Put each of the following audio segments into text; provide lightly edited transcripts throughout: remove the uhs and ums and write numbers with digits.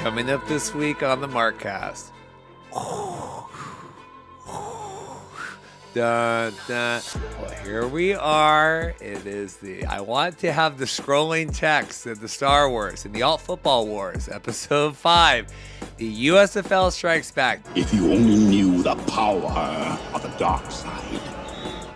coming up this week on the Markcast. Dun, dun. Well, here we are. It is I want to have the scrolling text of the Star Wars and the Alt Football Wars, Episode 5. The USFL strikes back. If you only knew the power of the dark side.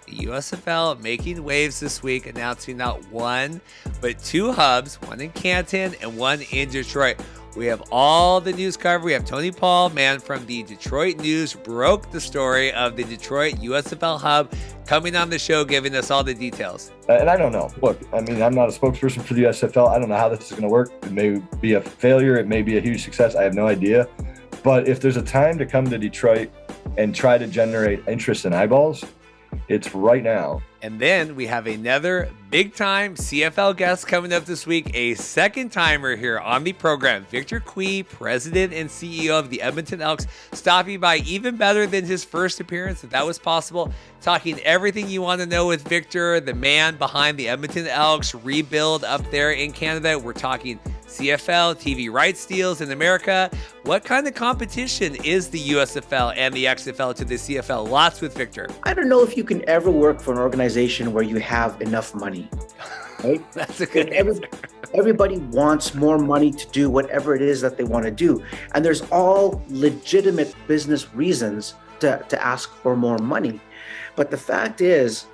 The USFL making waves this week, announcing not one, but two hubs, one in Canton and one in Detroit. We have all the news covered. We have Tony Paul, man from the Detroit News, broke the story of the Detroit USFL hub, coming on the show, giving us all the details. And I don't know. Look, I mean, I'm not a spokesperson for the USFL. I don't know how this is going to work. It may be a failure. It may be a huge success. I have no idea. But if there's a time to come to Detroit and try to generate interest and eyeballs, it's right now. And then we have another big-time CFL guest coming up this week, a second-timer here on the program. Victor Cui, president and CEO of the Edmonton Elks, stopping by even better than his first appearance, if that was possible. Talking everything you want to know with Victor, the man behind the Edmonton Elks rebuild up there in Canada. We're talking CFL TV rights deals in America. What kind of competition is the USFL and the XFL to the CFL? Lots with Victor. I don't know if you can ever work for an organization where you have enough money. Right? That's a good answer. Everybody wants more money to do whatever it is that they want to do. And there's all legitimate business reasons to ask for more money. But the fact is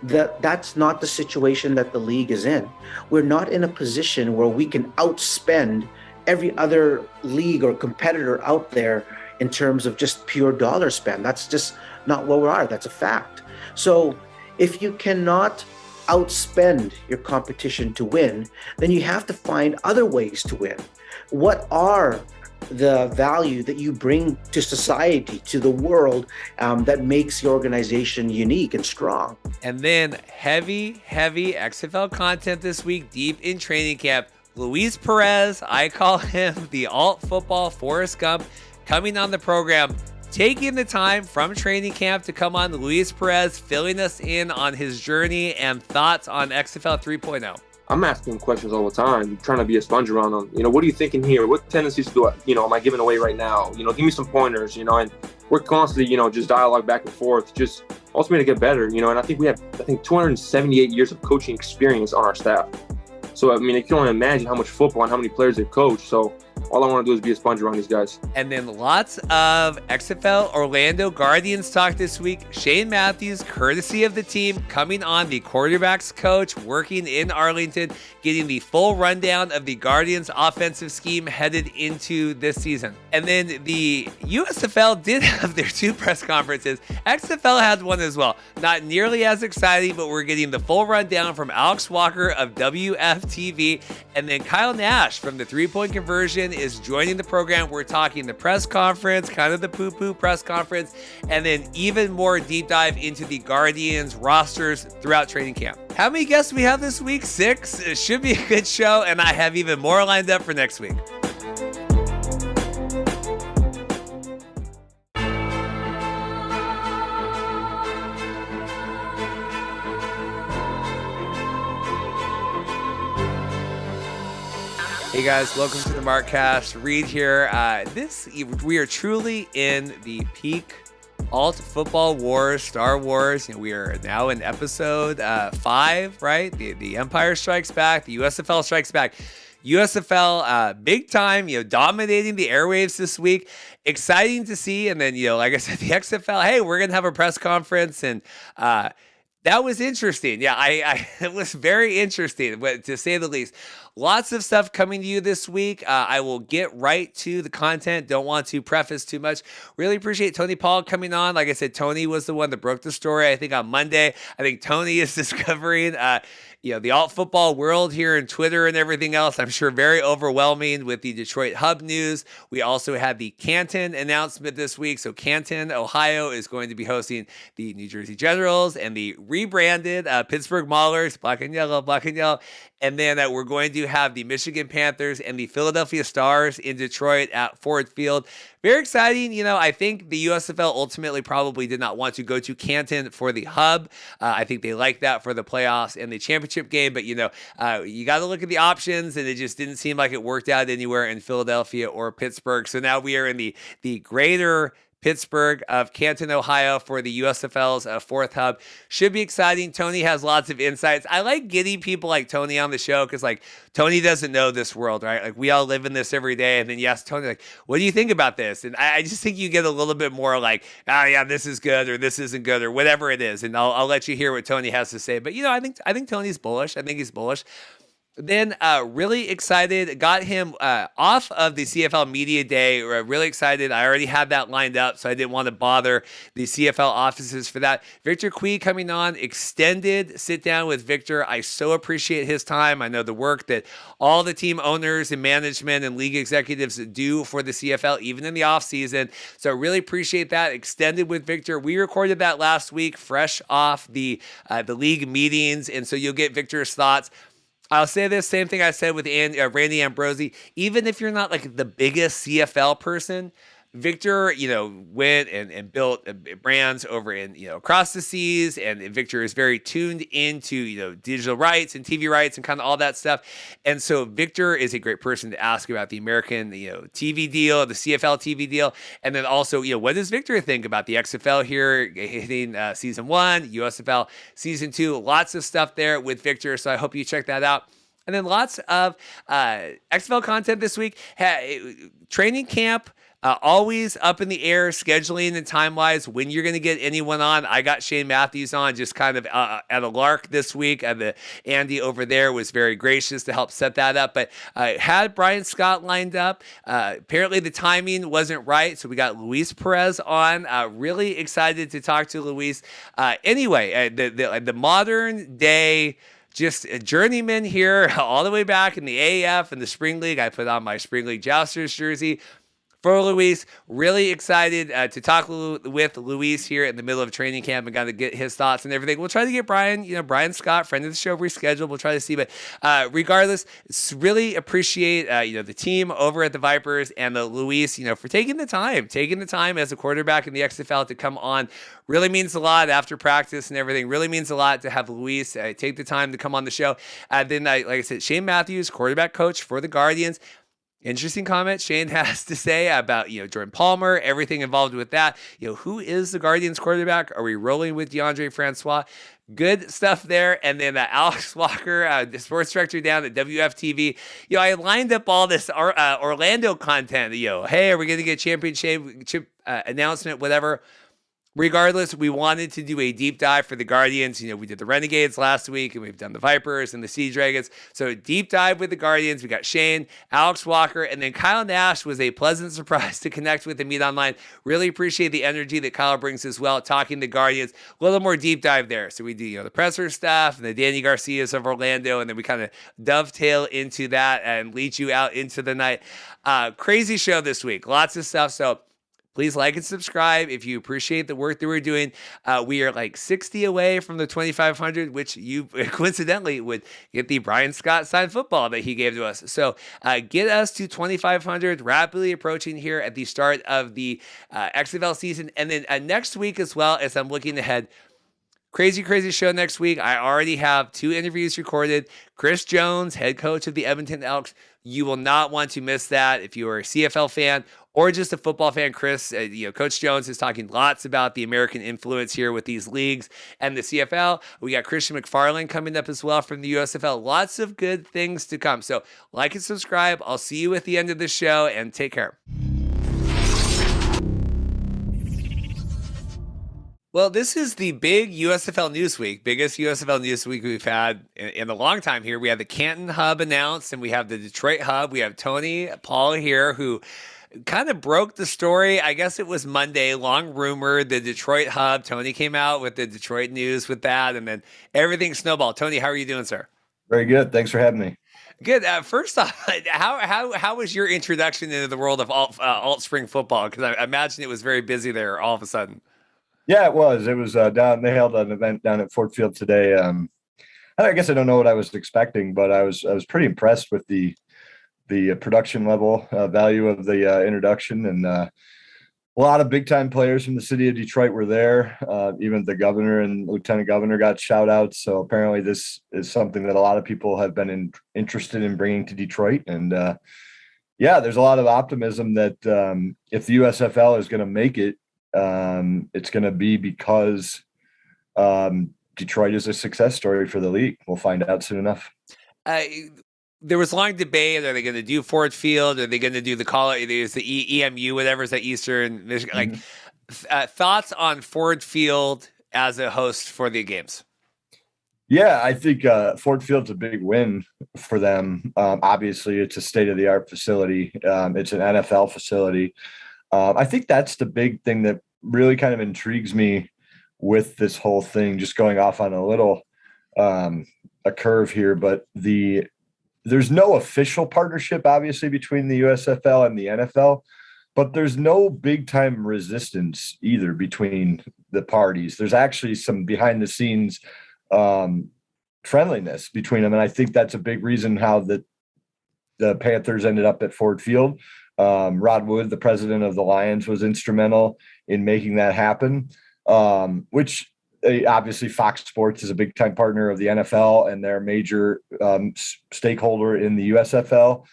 that that's not the situation that the league is in. We're not in a position where we can outspend every other league or competitor out there in terms of just pure dollar spend. That's just not where we are. That's a fact. So if you cannot outspend your competition to win, then you have to find other ways to win. What are the value that you bring to society, to the world, that makes your organization unique and strong? And then heavy XFL content this week, deep in training camp. Luis Perez, I call him the alt football Forrest Gump, coming on the program, taking the time from training camp to come on. Luis Perez filling us in on his journey and thoughts on XFL 3.0. I'm asking questions all the time, trying to be a sponge around on, what are you thinking here? What tendencies am I giving away right now? Give me some pointers, and we're constantly, just dialogue back and forth, just ultimately to get better, and I think we have, 278 years of coaching experience on our staff. So, you can only imagine how much football and how many players they've coached. So all I want to do is be a sponge around these guys. And then lots of XFL Orlando Guardians talk this week. Shane Mathews, courtesy of the team, coming on, the quarterbacks coach, working in Arlington, getting the full rundown of the Guardians offensive scheme headed into this season. And then the USFL did have their two press conferences. XFL had one as well. Not nearly as exciting, but we're getting the full rundown from Alex Walker of WFTV. And then Kyle Nash from the three-point conversion is joining the program. We're talking the press conference, kind of the poo-poo press conference, and then even more deep dive into the Guardians rosters throughout training camp. How many guests do we have this week? 6. It should be a good show, and I have even more lined up for next week. Hey guys, welcome to the Markcast. Reed here. We are truly in the peak alt football wars, Star Wars. We are now in episode 5, right? The Empire Strikes Back, the USFL Strikes Back. USFL, big time, dominating the airwaves this week. Exciting to see. And then, like I said, the XFL, hey, we're going to have a press conference, and that was interesting. Yeah, it was very interesting, to say the least. Lots of stuff coming to you this week. I will get right to the content. Don't want to preface too much. Really appreciate Tony Paul coming on. Like I said, Tony was the one that broke the story, I think, on Monday. I think Tony is discovering the alt football world here in Twitter and everything else. I'm sure very overwhelming with the Detroit Hub news. We also had the Canton announcement this week. So Canton, Ohio is going to be hosting the New Jersey Generals and the rebranded Pittsburgh Maulers, black and yellow. And then we're going to have the Michigan Panthers and the Philadelphia Stars in Detroit at Ford Field. Very exciting. I think the USFL ultimately probably did not want to go to Canton for the hub. I think they like that for the playoffs and the championship championship game, but you got to look at the options, and it just didn't seem like it worked out anywhere in Philadelphia or Pittsburgh. So now we are in the greater Pittsburgh of Canton, Ohio for the USFL's fourth hub. Should be exciting. Tony has lots of insights. I like getting people like Tony on the show because like Tony doesn't know this world, right? Like we all live in this every day. And then you ask Tony, like, what do you think about this? And I just think you get a little bit more like, oh yeah, this is good or this isn't good or whatever it is. And I'll let you hear what Tony has to say. But I think Tony's bullish. I think he's bullish. Then really excited, got him off of the CFL Media Day. Really excited. I already had that lined up, so I didn't want to bother the CFL offices for that. Victor Cui coming on, extended sit down with Victor. I so appreciate his time. I know the work that all the team owners and management and league executives do for the CFL, even in the off season. So really appreciate that. Extended with Victor. We recorded that last week, fresh off the league meetings, and so you'll get Victor's thoughts. I'll say this same thing I said with Randy Ambrosi. Even if you're not like the biggest CFL person, Victor, went and built brands over in, across the seas. And Victor is very tuned into, digital rights and TV rights and kind of all that stuff. And so Victor is a great person to ask about the American, TV deal, the CFL TV deal. And then also, what does Victor think about the XFL here hitting season 1, USFL season 2, lots of stuff there with Victor. So I hope you check that out. And then lots of XFL content this week. Training camp. Always up in the air, scheduling and time-wise, when you're going to get anyone on. I got Shane Mathews on just kind of at a lark this week. Andy over there was very gracious to help set that up. But had Brian Scott lined up. Apparently the timing wasn't right, so we got Luis Perez on. Really excited to talk to Luis. Anyway, the modern day just a journeyman here all the way back in the AAF and the Spring League. I put on my Spring League Jousters jersey for Luis. Really excited to talk with Luis here in the middle of training camp and got to get his thoughts and everything. We'll try to get Brian Scott, friend of the show, rescheduled. We'll try to see, but regardless, really appreciate the team over at the Vipers and the Luis, for taking the time as a quarterback in the XFL to come on. Really means a lot after practice and everything. Really means a lot to have Luis take the time to come on the show. Then, like I said, Shane Mathews, quarterback coach for the Guardians. Interesting comment Shane has to say about, Jordan Palmer, everything involved with that. Who is the Guardians quarterback? Are we rolling with DeAndre Francois? Good stuff there. And then Alex Walker, the sports director down at WFTV. I lined up all this Orlando content. Hey, are we going to get championship announcement, whatever? Regardless, we wanted to do a deep dive for the Guardians. We did the Renegades last week, and we've done the Vipers and the Sea Dragons. So deep dive with the Guardians. We got Shane, Alex Walker, and then Kyle Nash was a pleasant surprise to connect with and meet online. Really appreciate the energy that Kyle brings as well, talking the Guardians. A little more deep dive there. So we do, the presser stuff and the Danny Garcias of Orlando, and then we kind of dovetail into that and lead you out into the night. Crazy show this week. Lots of stuff. So please like and subscribe if you appreciate the work that we're doing. We are like 60 away from the 2,500, which you coincidentally would get the Brian Scott signed football that he gave to us. So get us to 2,500, rapidly approaching here at the start of the XFL season. And then next week as well, as I'm looking ahead, crazy show next week. I already have 2 interviews recorded. Chris Jones, head coach of the Edmonton Elks. You will not want to miss that if you are a CFL fan or just a football fan. Chris, Coach Jones is talking lots about the American influence here with these leagues and the CFL. We got Christian McFarland coming up as well from the USFL. Lots of good things to come. So like and subscribe. I'll see you at the end of the show, and take care. Well, this is the big USFL News Week, biggest USFL News Week we've had in a long time here. We have the Canton Hub announced, and we have the Detroit Hub. We have Tony Paul here, who kind of broke the story. I guess it was Monday, long rumor, the Detroit Hub. Tony came out with the Detroit news with that, and then everything snowballed. Tony, how are you doing, sir? Very good. Thanks for having me. Good. First off, how was your introduction into the world of alt spring football? Because I imagine it was very busy there all of a sudden. Yeah, it was. It was down. They held an event down at Ford Field today. I guess I don't know what I was expecting, but I was pretty impressed with the production level value of the introduction, and A lot of big time players from the city of Detroit were there. Even the governor and lieutenant governor got shout outs. So apparently this is something that a lot of people have been interested in bringing to Detroit. And yeah, there's a lot of optimism that if the USFL is going to make it, it's going to be because Detroit is a success story for the league. We'll find out soon enough. There was long debate. Are they going to do Ford Field? Are they going to do the college? There's the EMU, whatever is that Eastern Michigan. Mm-hmm. Like, thoughts on Ford Field as a host for the games? Yeah, I think Ford Field's a big win for them. Obviously, it's a state-of-the-art facility. It's an NFL facility. I think that's the big thing that really kind of intrigues me with this whole thing, just going off on a little a curve here, but there's no official partnership, obviously, between the USFL and the NFL, but there's no big time resistance either between the parties. There's actually some behind the scenes friendliness between them. And I think that's a big reason how the Panthers ended up at Ford Field. Rod Wood, the president of the Lions, was instrumental in making that happen, which obviously Fox Sports is a big time partner of the NFL and they're a major stakeholder in the USFL.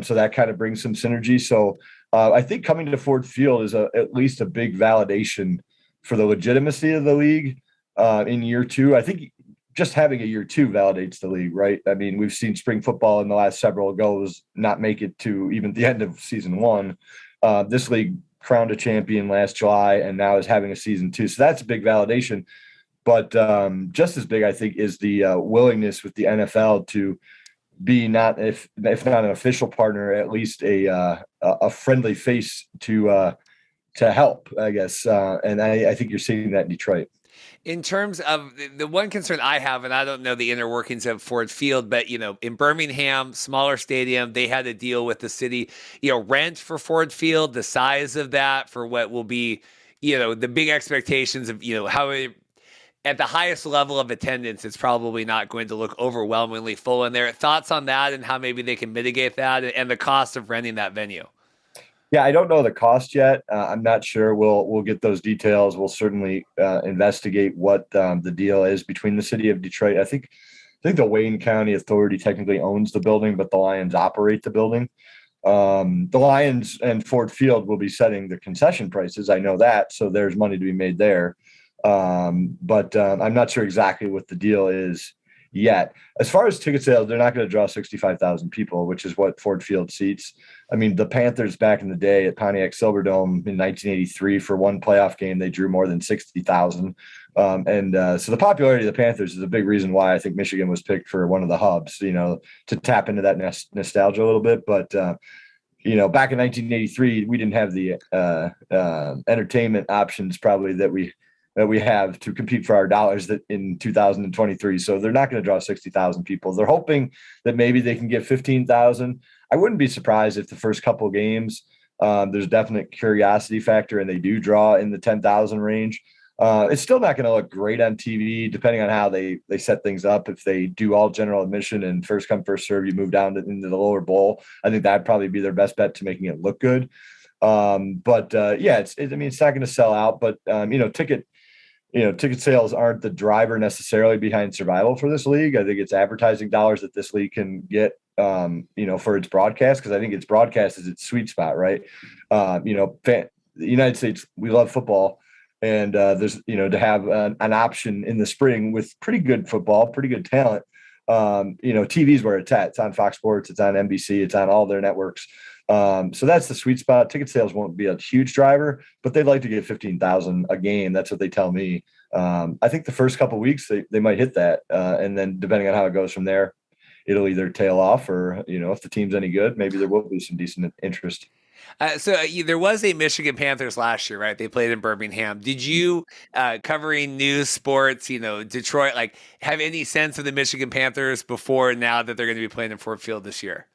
So that kind of brings some synergy. So I think coming to Ford Field is at least a big validation for the legitimacy of the league in year two. I think just having a year two validates the league, right? I mean, we've seen spring football in the last several goes not make it to even the end of season one. This league crowned a champion last July and now is having a season two. So that's a big validation. But just as big, I think, is the willingness with the NFL to be not, if not an official partner, at least a friendly face to help, I guess. And I think you're seeing that in Detroit. In terms of the one concern I have, and I don't know the inner workings of Ford Field, but, in Birmingham, smaller stadium, they had to deal with the city, rent for Ford Field, the size of that for what will be, the big expectations of, how at the highest level of attendance, it's probably not going to look overwhelmingly full in there. Thoughts on that and how maybe they can mitigate that and the cost of renting that venue? Yeah, I don't know the cost yet. I'm not sure. We'll get those details. We'll certainly investigate what the deal is between the city of Detroit. I think the Wayne County Authority technically owns the building, but the Lions operate the building. The Lions and Ford Field will be setting the concession prices. I know that. So there's money to be made there. But I'm not sure exactly what the deal is yet. As far as ticket sales, they're not going to draw 65,000 people, which is what Ford Field seats. I mean, the Panthers back in the day at Pontiac Silverdome in 1983 for one playoff game, they drew more than 60,000. So the popularity of the Panthers is a big reason why I think Michigan was picked for one of the hubs, to tap into that nostalgia a little bit. But, back in 1983, we didn't have the entertainment options probably that we have to compete for our dollars that in 2023. So they're not going to draw 60,000 people. They're hoping that maybe they can get 15,000. I wouldn't be surprised if the first couple of games, there's definite curiosity factor and they do draw in the 10,000 range. It's still not going to look great on TV, depending on how they set things up. If they do all general admission and first come, first serve, you move down into the lower bowl. I think that'd probably be their best bet to making it look good. Yeah, it's not going to sell out, but ticket sales aren't the driver necessarily behind survival for this league. I think it's advertising dollars that this league can get, for its broadcast, because I think its broadcast is its sweet spot, right? The United States, we love football, and there's, to have an option in the spring with pretty good football, pretty good talent. TV's where it's at. It's on Fox Sports, it's on NBC, it's on all their networks. So that's the sweet spot. Ticket sales won't be a huge driver, but they'd like to get 15,000 a game. That's what they tell me. I think the first couple of weeks they might hit that. And then depending on how it goes from there, it'll either tail off or, if the team's any good, maybe there will be some decent interest. There was a Michigan Panthers last year, right? They played in Birmingham. Did you, covering news, sports, Detroit, have any sense of the Michigan Panthers before and now that they're going to be playing in Ford Field this year?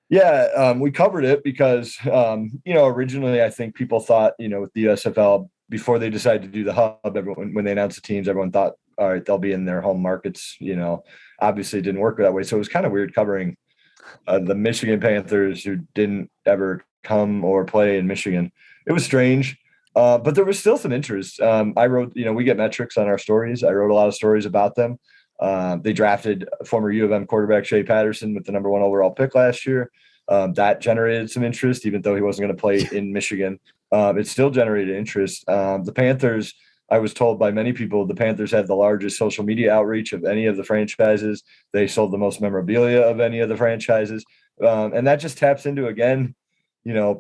Yeah, we covered it because, originally I think people thought, with the USFL, before they decided to do the hub, when they announced the teams, everyone thought, all right, they'll be in their home markets. Obviously it didn't work that way. So it was kind of weird covering the Michigan Panthers who didn't ever come or play in Michigan. It was strange. But there was still some interest. I wrote, we get metrics on our stories. I wrote a lot of stories about them. They drafted former U of M quarterback Shea Patterson with the number 1 overall pick last year. That generated some interest, even though he wasn't going to play in Michigan. It still generated interest. The Panthers, I was told by many people, the Panthers had the largest social media outreach of any of the franchises. They sold the most memorabilia of any of the franchises. And that just taps into, again,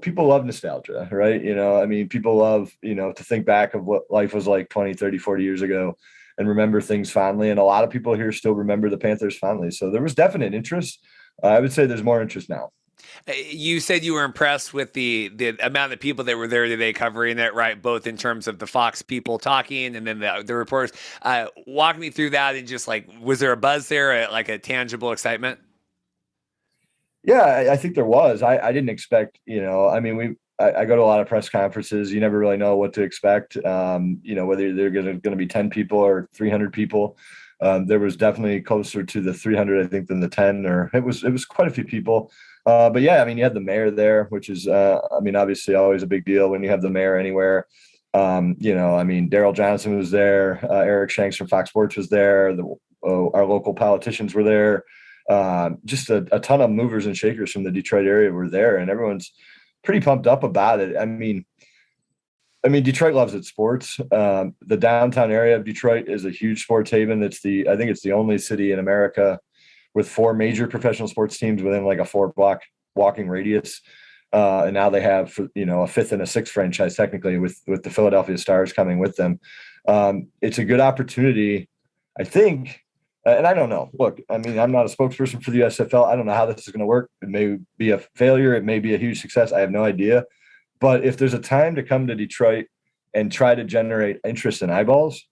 people love nostalgia, right? People love, to think back of what life was like 20, 30, 40 years ago and remember things fondly. And a lot of people here still remember the Panthers fondly. So there was definite interest. I would say there's more interest now. You said you were impressed with the amount of people that were there today covering it, right? Both in terms of the Fox people talking and then the reporters. Walk me through that and just was there a buzz there, like a tangible excitement? Yeah, I think there was. I didn't expect, I go to a lot of press conferences. You never really know what to expect, whether they're going to be 10 people or 300 people. There was definitely closer to the 300, I think, than the 10, or it was quite a few people. But yeah, you had the mayor there, which is, obviously always a big deal when you have the mayor anywhere. Daryl Johnson was there. Eric Shanks from Fox Sports was there. Our local politicians were there. Just a ton of movers and shakers from the Detroit area were there, and everyone's pretty pumped up about it. Detroit loves its sports. The downtown area of Detroit is a huge sports haven. I think it's the only city in America with 4 major professional sports teams within like a 4-block walking radius. And now they have, a 5th and a 6th franchise technically with the Philadelphia Stars coming with them. It's a good opportunity, I think. And I don't know. Look, I'm not a spokesperson for the USFL. I don't know how this is going to work. It may be a failure. It may be a huge success. I have no idea. But if there's a time to come to Detroit and try to generate interest in eyeballs,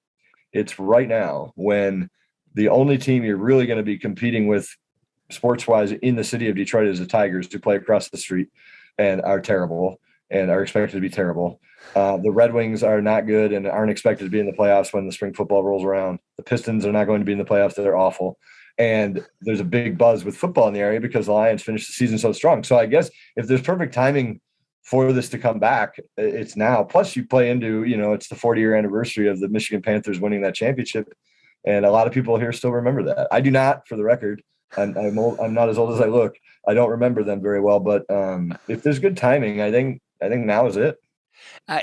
it's right now, when the only team you're really going to be competing with sports-wise in the city of Detroit is the Tigers, who play across the street and are terrible and are expected to be terrible. The Red Wings are not good and aren't expected to be in the playoffs when the spring football rolls around. The Pistons are not going to be in the playoffs. They're awful. And there's a big buzz with football in the area because the Lions finished the season so strong. So I guess if there's perfect timing for this to come back, it's now. Plus you play into, it's the 40-year anniversary of the Michigan Panthers winning that championship. And a lot of people here still remember that. I do not, for the record. I'm not as old as I look. I don't remember them very well, but if there's good timing, I think now is it.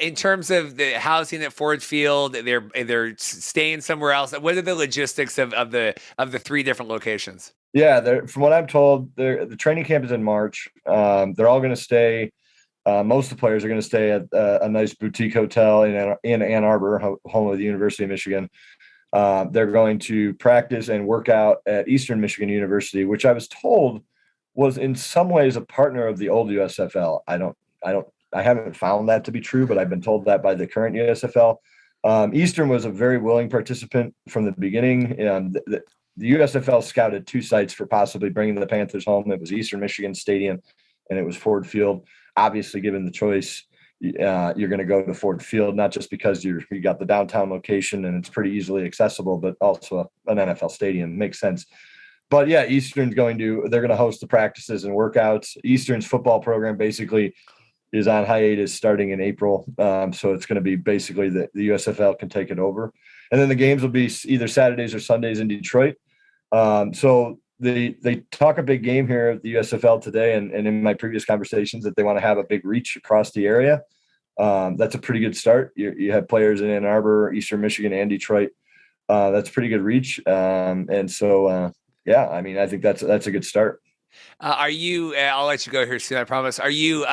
In terms of the housing at Ford Field, they're staying somewhere else. What are the logistics of the 3 different locations? Yeah, from what I'm told, the training camp is in March. They're all going to stay. Most of the players are going to stay at a nice boutique hotel in Ann Arbor, home of the University of Michigan. They're going to practice and work out at Eastern Michigan University, which I was told was in some ways a partner of the old USFL. I haven't found that to be true, but I've been told that by the current USFL. Eastern was a very willing participant from the beginning. The USFL scouted 2 sites for possibly bringing the Panthers home. It was Eastern Michigan Stadium and it was Ford Field. Obviously, given the choice, you're going to go to Ford Field, not just because you got the downtown location and it's pretty easily accessible, but also an NFL stadium. Makes sense. But yeah, Eastern's they're going to host the practices and workouts. Eastern's football program basically is on hiatus starting in April. So it's going to be basically the USFL can take it over. And then the games will be either Saturdays or Sundays in Detroit. So they talk a big game here at the USFL today. And in my previous conversations that they want to have a big reach across the area. That's a pretty good start. You have players in Ann Arbor, Eastern Michigan, and Detroit. That's pretty good reach. And so, I think that's a good start. Are you? I'll let you go here soon. I promise. Are you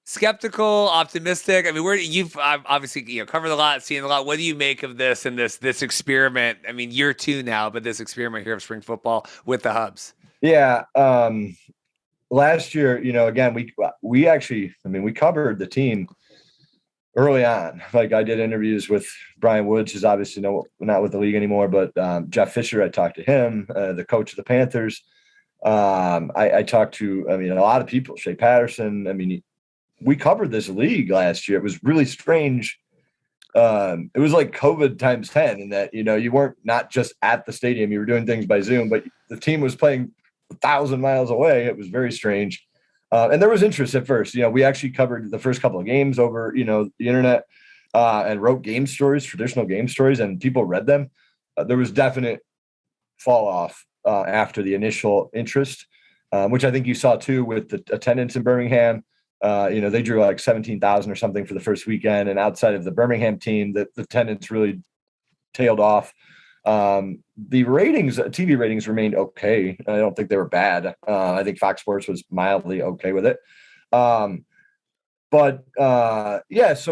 skeptical, optimistic? You've obviously covered a lot, seen a lot. What do you make of this and this experiment? Year 2 now, but this experiment here of spring football with the HUBS. Yeah. Last year, again, we actually, we covered the team early on. Like I did interviews with Brian Woods, who's obviously not with the league anymore, but Jeff Fisher, I talked to him, the coach of the Panthers. I talked to, a lot of people, Shea Patterson. We covered this league last year. It was really strange. It was like COVID times 10 in that, you weren't not just at the stadium, you were doing things by Zoom, but the team was playing 1,000 miles away. It was very strange. And there was interest at first. We actually covered the first couple of games over, the internet, and wrote game stories, traditional game stories, and people read them. There was definite fall off after the initial interest, which I think you saw too with the attendance in Birmingham. They drew like 17,000 or something for the first weekend, and outside of the Birmingham team, the attendance really tailed off. The ratings, TV ratings, remained okay. I don't think they were bad. I think Fox Sports was mildly okay with it. So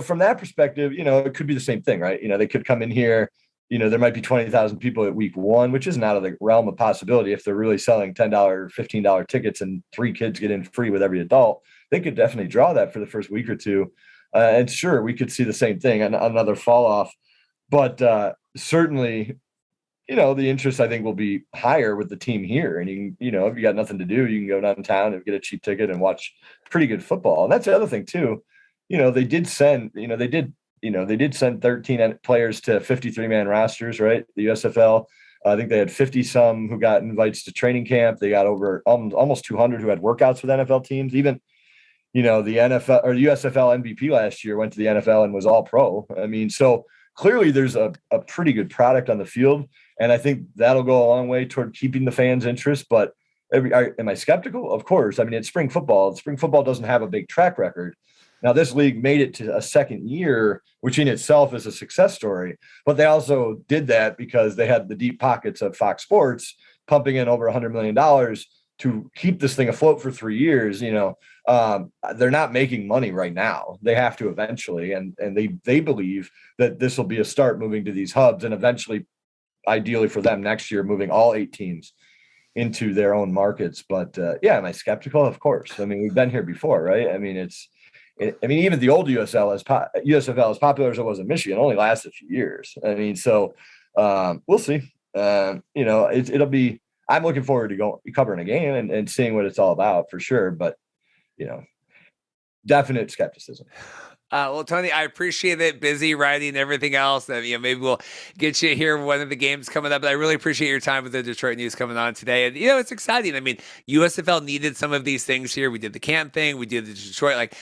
from that perspective, it could be the same thing, right? They could come in here. There might be 20,000 people at week one, which isn't out of the realm of possibility. If they're really selling $10, $15 tickets and 3 kids get in free with every adult, they could definitely draw that for the first week or two. And sure, we could see the same thing, another fall off. But certainly, the interest, I think, will be higher with the team here. And if you got nothing to do, you can go downtown and get a cheap ticket and watch pretty good football. And that's the other thing too. They did send 13 players to 53-man rosters, right? The USFL. I think they had 50 some who got invites to training camp. They got over almost 200 who had workouts with NFL teams. Even, the NFL or the USFL MVP last year went to the NFL and was all pro. I mean, so clearly there's a pretty good product on the field. And I think that'll go a long way toward keeping the fans' interest. But am I skeptical? Of course. I mean, it's spring football. Spring football doesn't have a big track record. Now, this league made it to a second year, which in itself is a success story. But they also did that because they had the deep pockets of Fox Sports pumping in over $100 million to keep this thing afloat for 3 years. They're not making money right now. They have to eventually. And they believe that this will be a start moving to these hubs and eventually, ideally for them next year, moving all 8 teams into their own markets. But am I skeptical? Of course. I mean, we've been here before, right? I mean, even the old USFL, as popular as it was in Michigan, only lasted a few years. I mean, so we'll see. It'll be. I'm looking forward to covering a game and seeing what it's all about for sure. But definite skepticism. Well, Tony, I appreciate it. Busy writing and everything else. Maybe we'll get you here one of the games coming up. But I really appreciate your time with the Detroit News coming on today. And, it's exciting. I mean, USFL needed some of these things here. We did the Canton thing. We did the Detroit.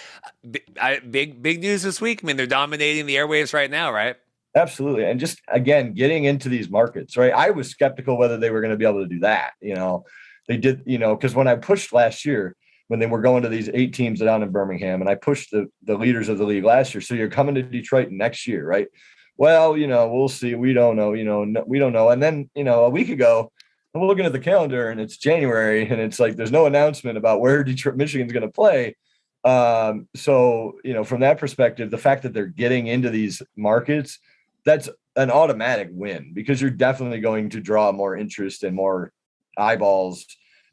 Big news this week. I mean, they're dominating the airwaves right now, right? Absolutely. And just, again, getting into these markets, right? I was skeptical whether they were going to be able to do that. They did, because when I pushed last year, when they were going to these 8 teams down in Birmingham, and I pushed the leaders of the league last year. So you're coming to Detroit next year, right? Well, we'll see. We don't know, we don't know. And then, a week ago, I'm looking at the calendar and it's January and it's like, there's no announcement about where Detroit, Michigan's going to play. So, from that perspective, the fact that they're getting into these markets, that's an automatic win because you're definitely going to draw more interest and more eyeballs.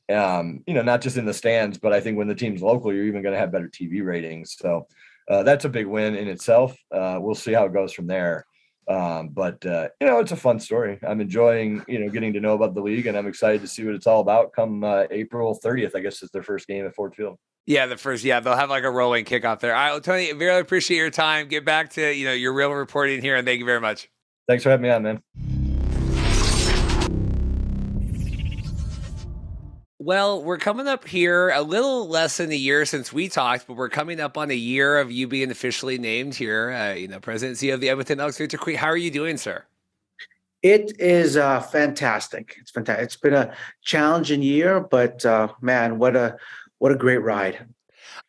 Not just in the stands, but I think when the team's local, you're even going to have better TV ratings. So that's a big win in itself. We'll see how it goes from there. It's a fun story. I'm enjoying, getting to know about the league, and I'm excited to see what it's all about come April 30th, I guess is their first game at Ford Field. Yeah, they'll have like a rolling kickoff there. All right, well, Tony, really appreciate your time. Get back to, your real reporting here, and thank you very much. Thanks for having me on, man. Well, we're coming up here a little less than a year since we talked, but we're coming up on a year of you being officially named here, President and CEO of the Edmonton Elks. Victor Cui, how are you doing, sir? It is fantastic. It's fantastic. It's been a challenging year, but man, what a great ride.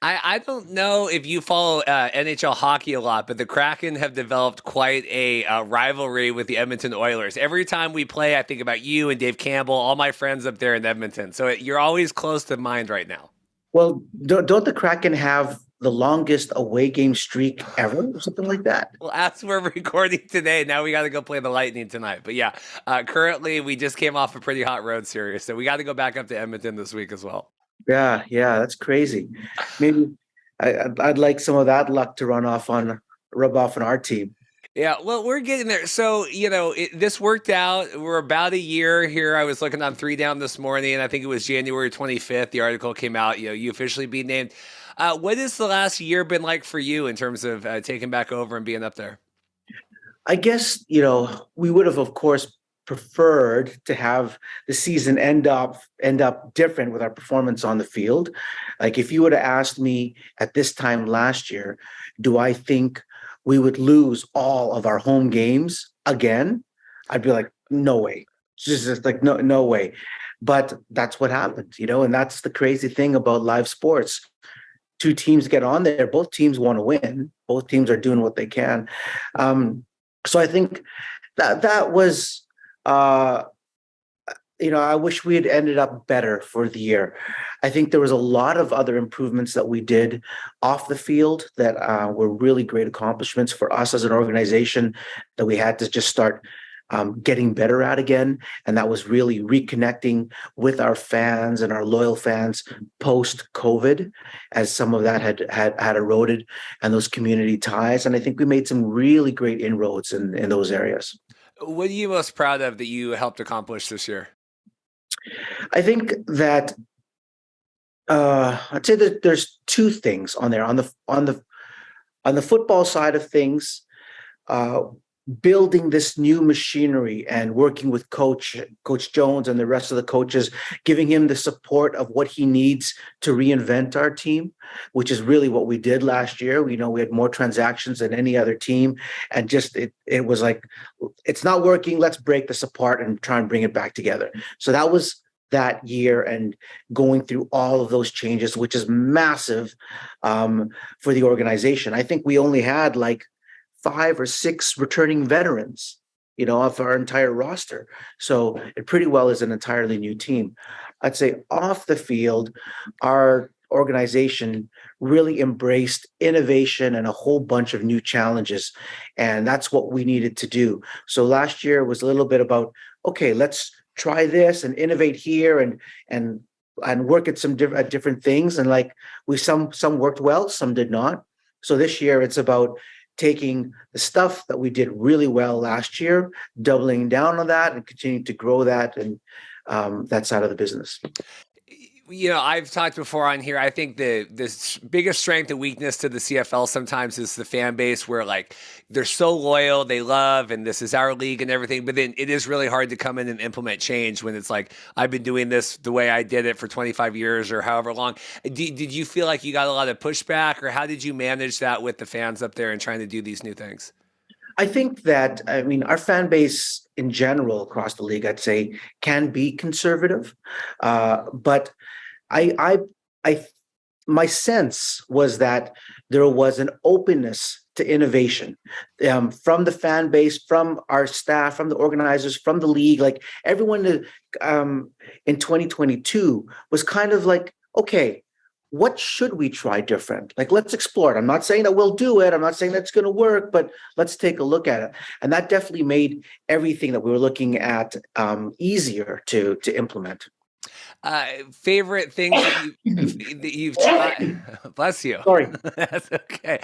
I don't know if you follow NHL hockey a lot, but the Kraken have developed quite a rivalry with the Edmonton Oilers. Every time we play, I think about you and Dave Campbell, all my friends up there in Edmonton. So you're always close to mind right now. Well, don't the Kraken have the longest away game streak ever or something like that? Well, as we're recording today, now we got to go play the Lightning tonight. But yeah, currently we just came off a pretty hot road series, so we got to go back up to Edmonton this week as well. Yeah, that's crazy. Maybe I'd like some of that luck to rub off on our team. Yeah, well, we're getting there. So, this worked out. We're about a year here. I was looking on 3 Down this morning, and I think it was January 25th. The article came out, you officially being named. What has the last year been like for you in terms of taking back over and being up there? I guess, we would have, of course, preferred to have the season end up different with our performance on the field. Like if you would have asked me at this time last year, do I think we would lose all of our home games again? I'd be like, no way. It's just like no way. But that's what happened, and that's the crazy thing about live sports. Two teams get on there, both teams want to win. Both teams are doing what they can. So I think that was I wish we had ended up better for the year. I think there was a lot of other improvements that we did off the field that were really great accomplishments for us as an organization that we had to just start getting better at again. And that was really reconnecting with our fans and our loyal fans post-COVID, as some of that had eroded, and those community ties. And I think we made some really great inroads in those areas. What are you most proud of that you helped accomplish this year? I think that I'd say that there's two things on there. On the football side of things, building this new machinery and working with Coach Jones and the rest of the coaches, giving him the support of what he needs to reinvent our team, which is really what we did last year. We had more transactions than any other team, and just it was like, it's not working. Let's break this apart and try and bring it back together. So that was that year, and going through all of those changes, which is massive for the organization. I think we only had like 5 or 6 returning veterans, of our entire roster. So it pretty well is an entirely new team. I'd say off the field, our organization really embraced innovation and a whole bunch of new challenges. And that's what we needed to do. So last year was a little bit about, okay, let's try this and innovate here and work at some different things. And like some worked well, some did not. So this year it's about taking the stuff that we did really well last year, doubling down on that and continuing to grow that and that side of the business. I've talked before on here. I think the biggest strength and weakness to the CFL sometimes is the fan base, where like they're so loyal, they love, and this is our league and everything. But then it is really hard to come in and implement change when it's like, I've been doing this the way I did it for 25 years or however long. Did you feel like you got a lot of pushback, or how did you manage that with the fans up there and trying to do these new things? I think that, our fan base in general across the league, I'd say, can be conservative, but my sense was that there was an openness to innovation from the fan base, from our staff, from the organizers, from the league. Like everyone in 2022 was kind of like, okay, what should we try different? Like, let's explore it. I'm not saying that we'll do it. I'm not saying that's going to work, but let's take a look at it. And that definitely made everything that we were looking at easier to implement. Favorite things that you've tried. Bless you. Sorry. That's okay.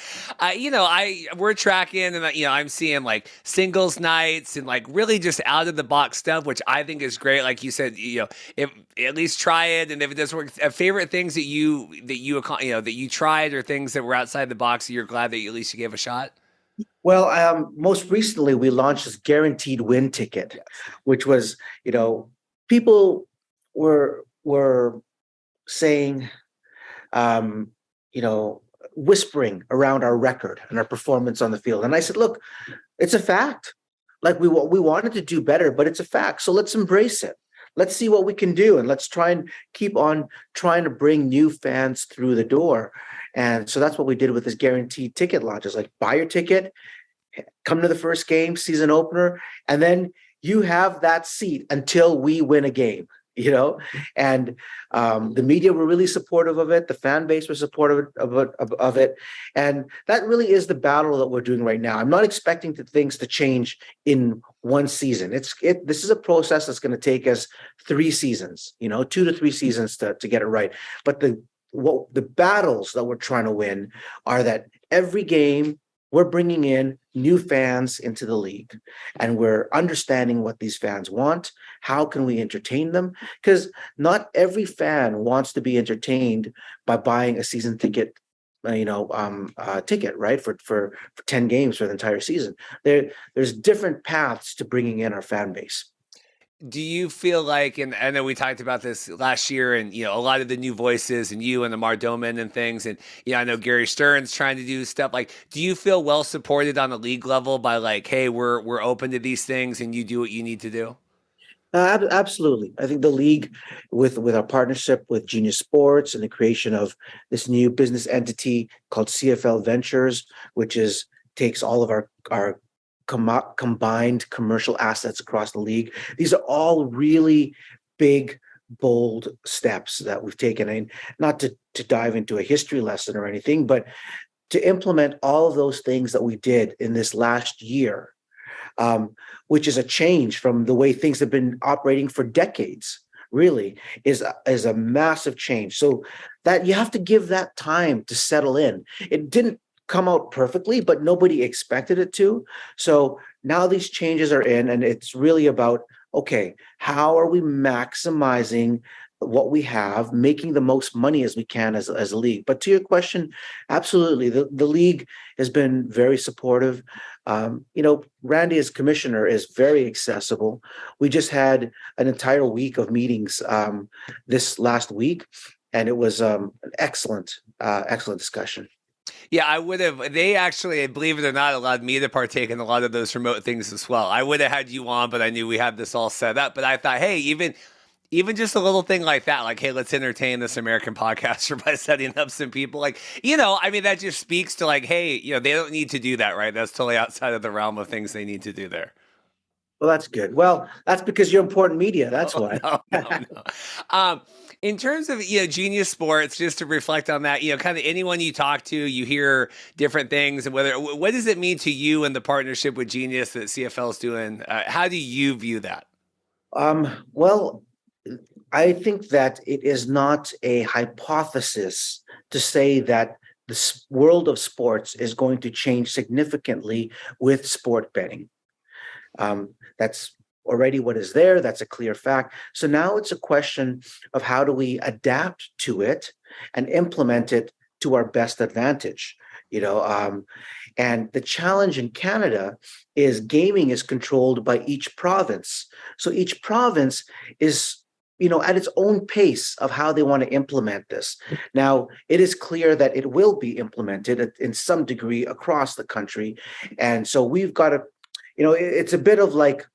We're tracking, and I'm seeing like singles nights and like really just out of the box stuff, which I think is great. Like you said, if at least try it, and if it doesn't work, favorite things that you tried, or things that were outside the box that you're glad that at least you gave a shot. Well, most recently we launched this guaranteed win ticket, yes, which was, people were saying, whispering around our record and our performance on the field. And I said, look, it's a fact. Like we wanted to do better, but it's a fact. So let's embrace it. Let's see what we can do. And let's try and keep on trying to bring new fans through the door. And so that's what we did with this guaranteed ticket launch. Is like, buy your ticket, come to the first game, season opener, and then you have that seat until we win a game. And the media were really supportive of it. The fan base was supportive of it. And that really is the battle that we're doing right now. I'm not expecting things to change in one season. This is a process that's going to take us 3 seasons, 2 to 3 seasons to get it right. But the battles that we're trying to win are that every game we're bringing in new fans into the league, and we're understanding what these fans want. How can we entertain them? Because not every fan wants to be entertained by buying a season ticket, ticket, right? For 10 games for the entire season. There's different paths to bringing in our fan base. Do you feel like, and I know we talked about this last year, and a lot of the new voices, and you and the Mardoman and things, and I know Gary Stern's trying to do stuff. Like, do you feel well supported on the league level by like, hey, we're open to these things, and you do what you need to do? Absolutely. I think the league, with our partnership with Genius Sports and the creation of this new business entity called CFL Ventures, which takes all of our combined commercial assets across the league. These are all really big, bold steps that we've taken. And not to dive into a history lesson or anything, but to implement all of those things that we did in this last year, which is a change from the way things have been operating for decades, really is a massive change. So that you have to give that time to settle in. It didn't come out perfectly, but nobody expected it to. So now these changes are in, and it's really about, okay, how are we maximizing what we have, making the most money as we can as a league? But to your question, absolutely, the league has been very supportive. Randy as commissioner is very accessible. We just had an entire week of meetings this last week, and it was an excellent discussion. Yeah, I would have. They actually, believe it or not, allowed me to partake in a lot of those remote things as well. I would have had you on, but I knew we had this all set up. But I thought, hey, even just a little thing like that, like, hey, let's entertain this American podcaster by setting up some people. Like, that just speaks to like, hey, they don't need to do that, right? That's totally outside of the realm of things they need to do there. Well, that's good. Well, that's because you're important media. That's why. No. In terms of, Genius Sports, just to reflect on that, kind of anyone you talk to, you hear different things, and what does it mean to you and the partnership with Genius that CFL is doing? How do you view that? Well, I think that it is not a hypothesis to say that the world of sports is going to change significantly with sport betting. That's already what is there. That's a clear fact. So now it's a question of how do we adapt to it and implement it to our best advantage. And the challenge in Canada is gaming is controlled by each province. So each province is at its own pace of how they want to implement this. Now, it is clear that it will be implemented in some degree across the country. And so we've got to, it's a bit of like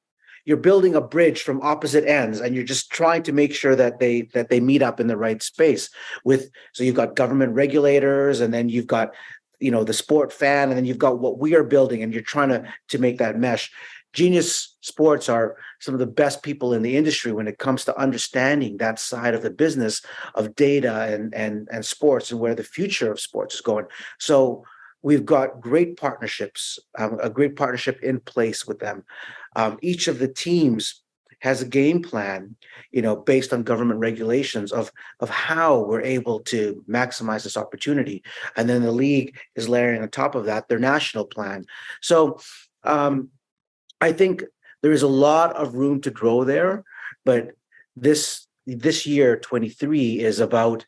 you're building a bridge from opposite ends, and you're just trying to make sure that they meet up in the right space. So you've got government regulators, and then you've got, the sport fan, and then you've got what we are building, and you're trying to make that mesh. Genius Sports are some of the best people in the industry when it comes to understanding that side of the business of data and sports and where the future of sports is going. So we've got great partnerships, a great partnership in place with them. Each of the teams has a game plan, based on government regulations of how we're able to maximize this opportunity. And then the league is layering on top of that their national plan. So I think there is a lot of room to grow there, but this year, 23, is about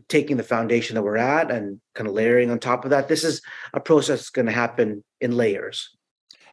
taking the foundation that we're at and kind of layering on top of that. This is a process that's going to happen in layers.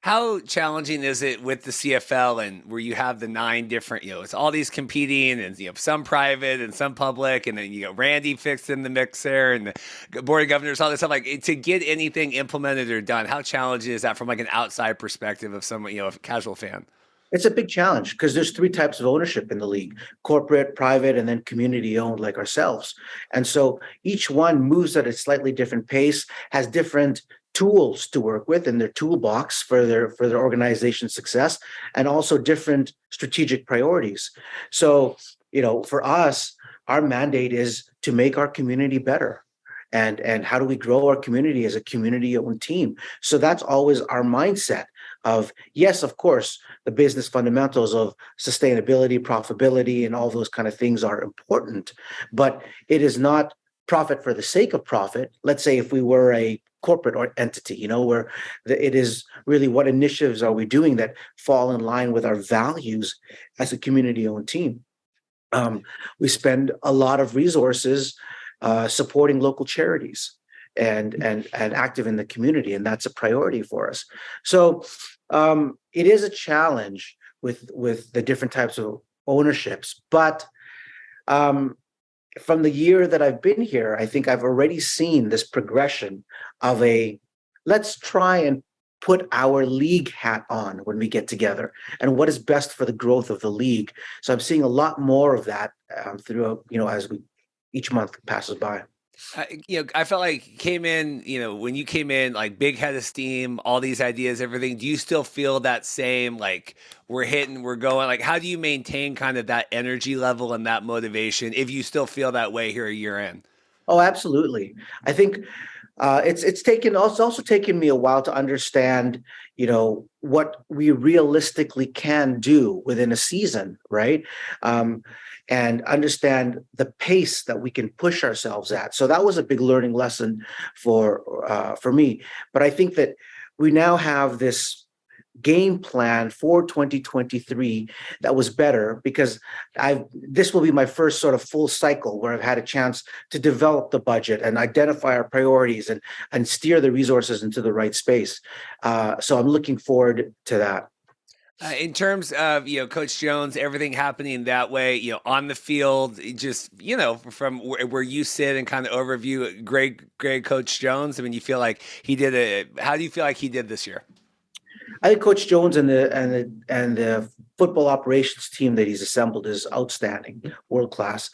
How challenging is it with the CFL, and where you have the 9 different, it's all these competing, and some private and some public, and then you got Randy fixed in the mix there, and the board of governors, all this stuff, like to get anything implemented or done. How challenging is that from like an outside perspective of someone, a casual fan? It's a big challenge because there's 3 types of ownership in the league: corporate, private, and then community owned, like ourselves. And so each one moves at a slightly different pace, has different tools to work with in their toolbox for their organization's success, and also different strategic priorities. So, for us, our mandate is to make our community better. And how do we grow our community as a community-owned team? So that's always our mindset of, yes, of course, the business fundamentals of sustainability, profitability, and all those kind of things are important, but it is not profit for the sake of profit. Let's say if we were a corporate or entity, where it is really what initiatives are we doing that fall in line with our values as a community-owned team. We spend a lot of resources supporting local charities and active in the community, and that's a priority for us. So it is a challenge with the different types of ownerships. But from the year that I've been here, I think I've already seen this progression of let's try and put our league hat on when we get together and what is best for the growth of the league. So I'm seeing a lot more of that throughout, as each month passes by. I felt like came in, when you came in, like big head of steam, all these ideas, everything. Do you still feel that same, like we're hitting, we're going? Like, how do you maintain kind of that energy level and that motivation if you still feel that way here a year in? Oh, absolutely. I think it's also taken me a while to understand, what we realistically can do within a season, right? And understand the pace that we can push ourselves at. So that was a big learning lesson for me. But I think that we now have this game plan for 2023 that was better because this will be my first sort of full cycle where I've had a chance to develop the budget and identify our priorities and steer the resources into the right space. So I'm looking forward to that. In terms of, Coach Jones, everything happening that way, on the field, just, from where you sit and kind of overview great Coach Jones. I mean, you feel like how do you feel like he did this year? I think Coach Jones and the football operations team that he's assembled is outstanding, world class,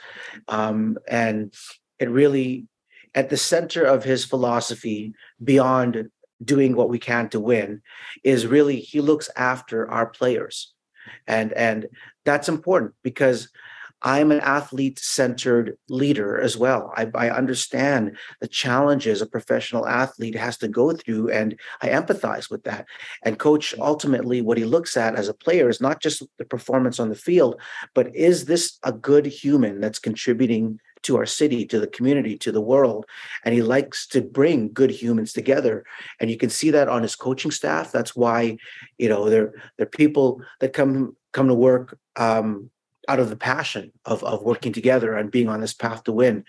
and it really at the center of his philosophy beyond doing what we can to win is really he looks after our players, and that's important because I'm an athlete-centered leader as well. I understand the challenges a professional athlete has to go through, and I empathize with that. And Coach, ultimately, what he looks at as a player is not just the performance on the field, but is this a good human that's contributing to our city, to the community, to the world? And he likes to bring good humans together. And you can see that on his coaching staff. That's why, they're people that come to work out of the passion of working together and being on this path to win.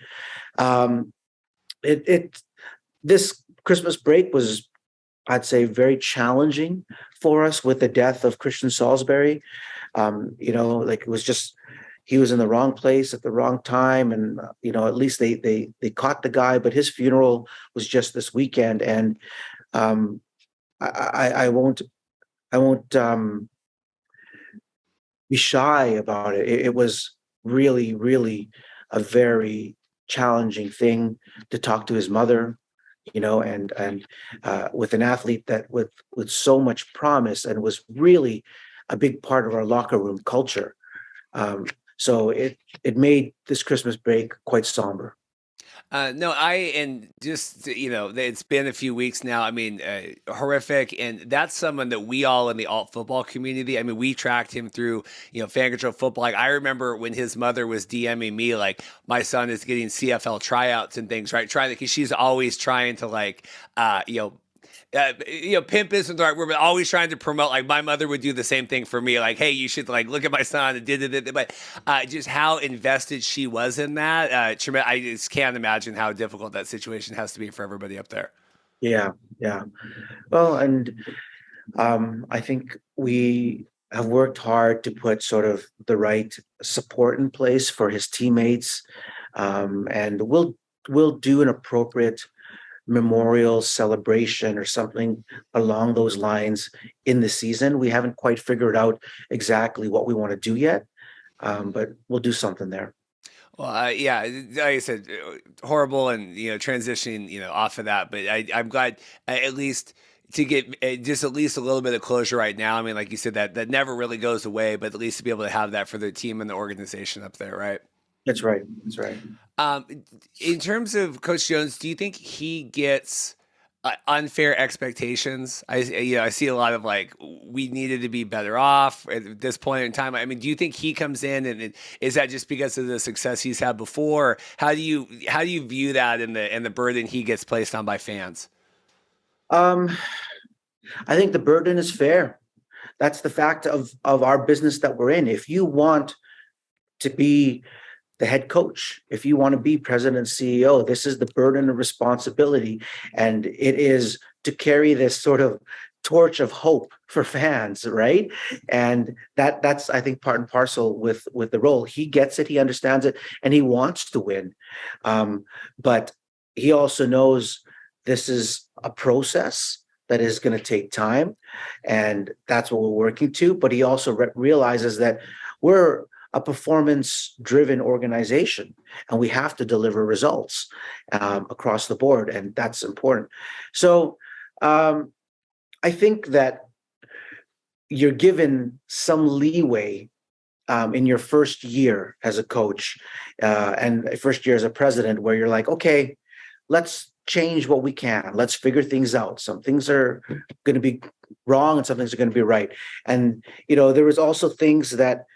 This Christmas break was, I'd say, very challenging for us with the death of Christian Salisbury. It was just, he was in the wrong place at the wrong time. And, at least they caught the guy, but his funeral was just this weekend. And I won't be shy about it. It was really, really a very challenging thing to talk to his mother, and with an athlete that with so much promise and was really a big part of our locker room culture. So it made this Christmas break quite somber. It's been a few weeks now. I mean, horrific. And that's someone that we all in the alt football community, I mean, we tracked him through, Fan Control Football. Like, I remember when his mother was DMing me, like, my son is getting CFL tryouts and things, right? Because she's always trying to pimp isn't the right word, but always trying to promote. Like, my mother would do the same thing for me. Like, hey, you should look at my son and did it. But just how invested she was in that. I just can't imagine how difficult that situation has to be for everybody up there. Yeah. Well, and I think we have worked hard to put sort of the right support in place for his teammates, and we'll do an appropriate memorial celebration or something along those lines in the season. We haven't quite figured out exactly what we want to do yet, but we'll do something there. Well, like I said, horrible, and transitioning off of that. But I'm glad at least to get just at least a little bit of closure right now. I mean, like you said, that never really goes away, but at least to be able to have that for the team and the organization up there, right? That's right. In terms of Coach Jones, do you think he gets unfair expectations? I see a lot of we needed to be better off at this point in time. I mean, do you think he comes in and is that just because of the success he's had before? How do you view that and the burden he gets placed on by fans? I think the burden is fair. That's the fact of our business that we're in. If you want to be the head coach, if you want to be president and CEO, this is the burden of responsibility. And it is to carry this sort of torch of hope for fans, right? And that's I think part and parcel with the role. He gets it, he understands it, and he wants to win. But he also knows this is a process that is going to take time, and that's what we're working to. But he also realizes that we're a performance-driven organization, and we have to deliver results across the board, and that's important. So I think that you're given some leeway in your first year as a coach and first year as a president, where you're like, okay, let's change what we can. Let's figure things out. Some things are going to be wrong and some things are going to be right. And, there was also things that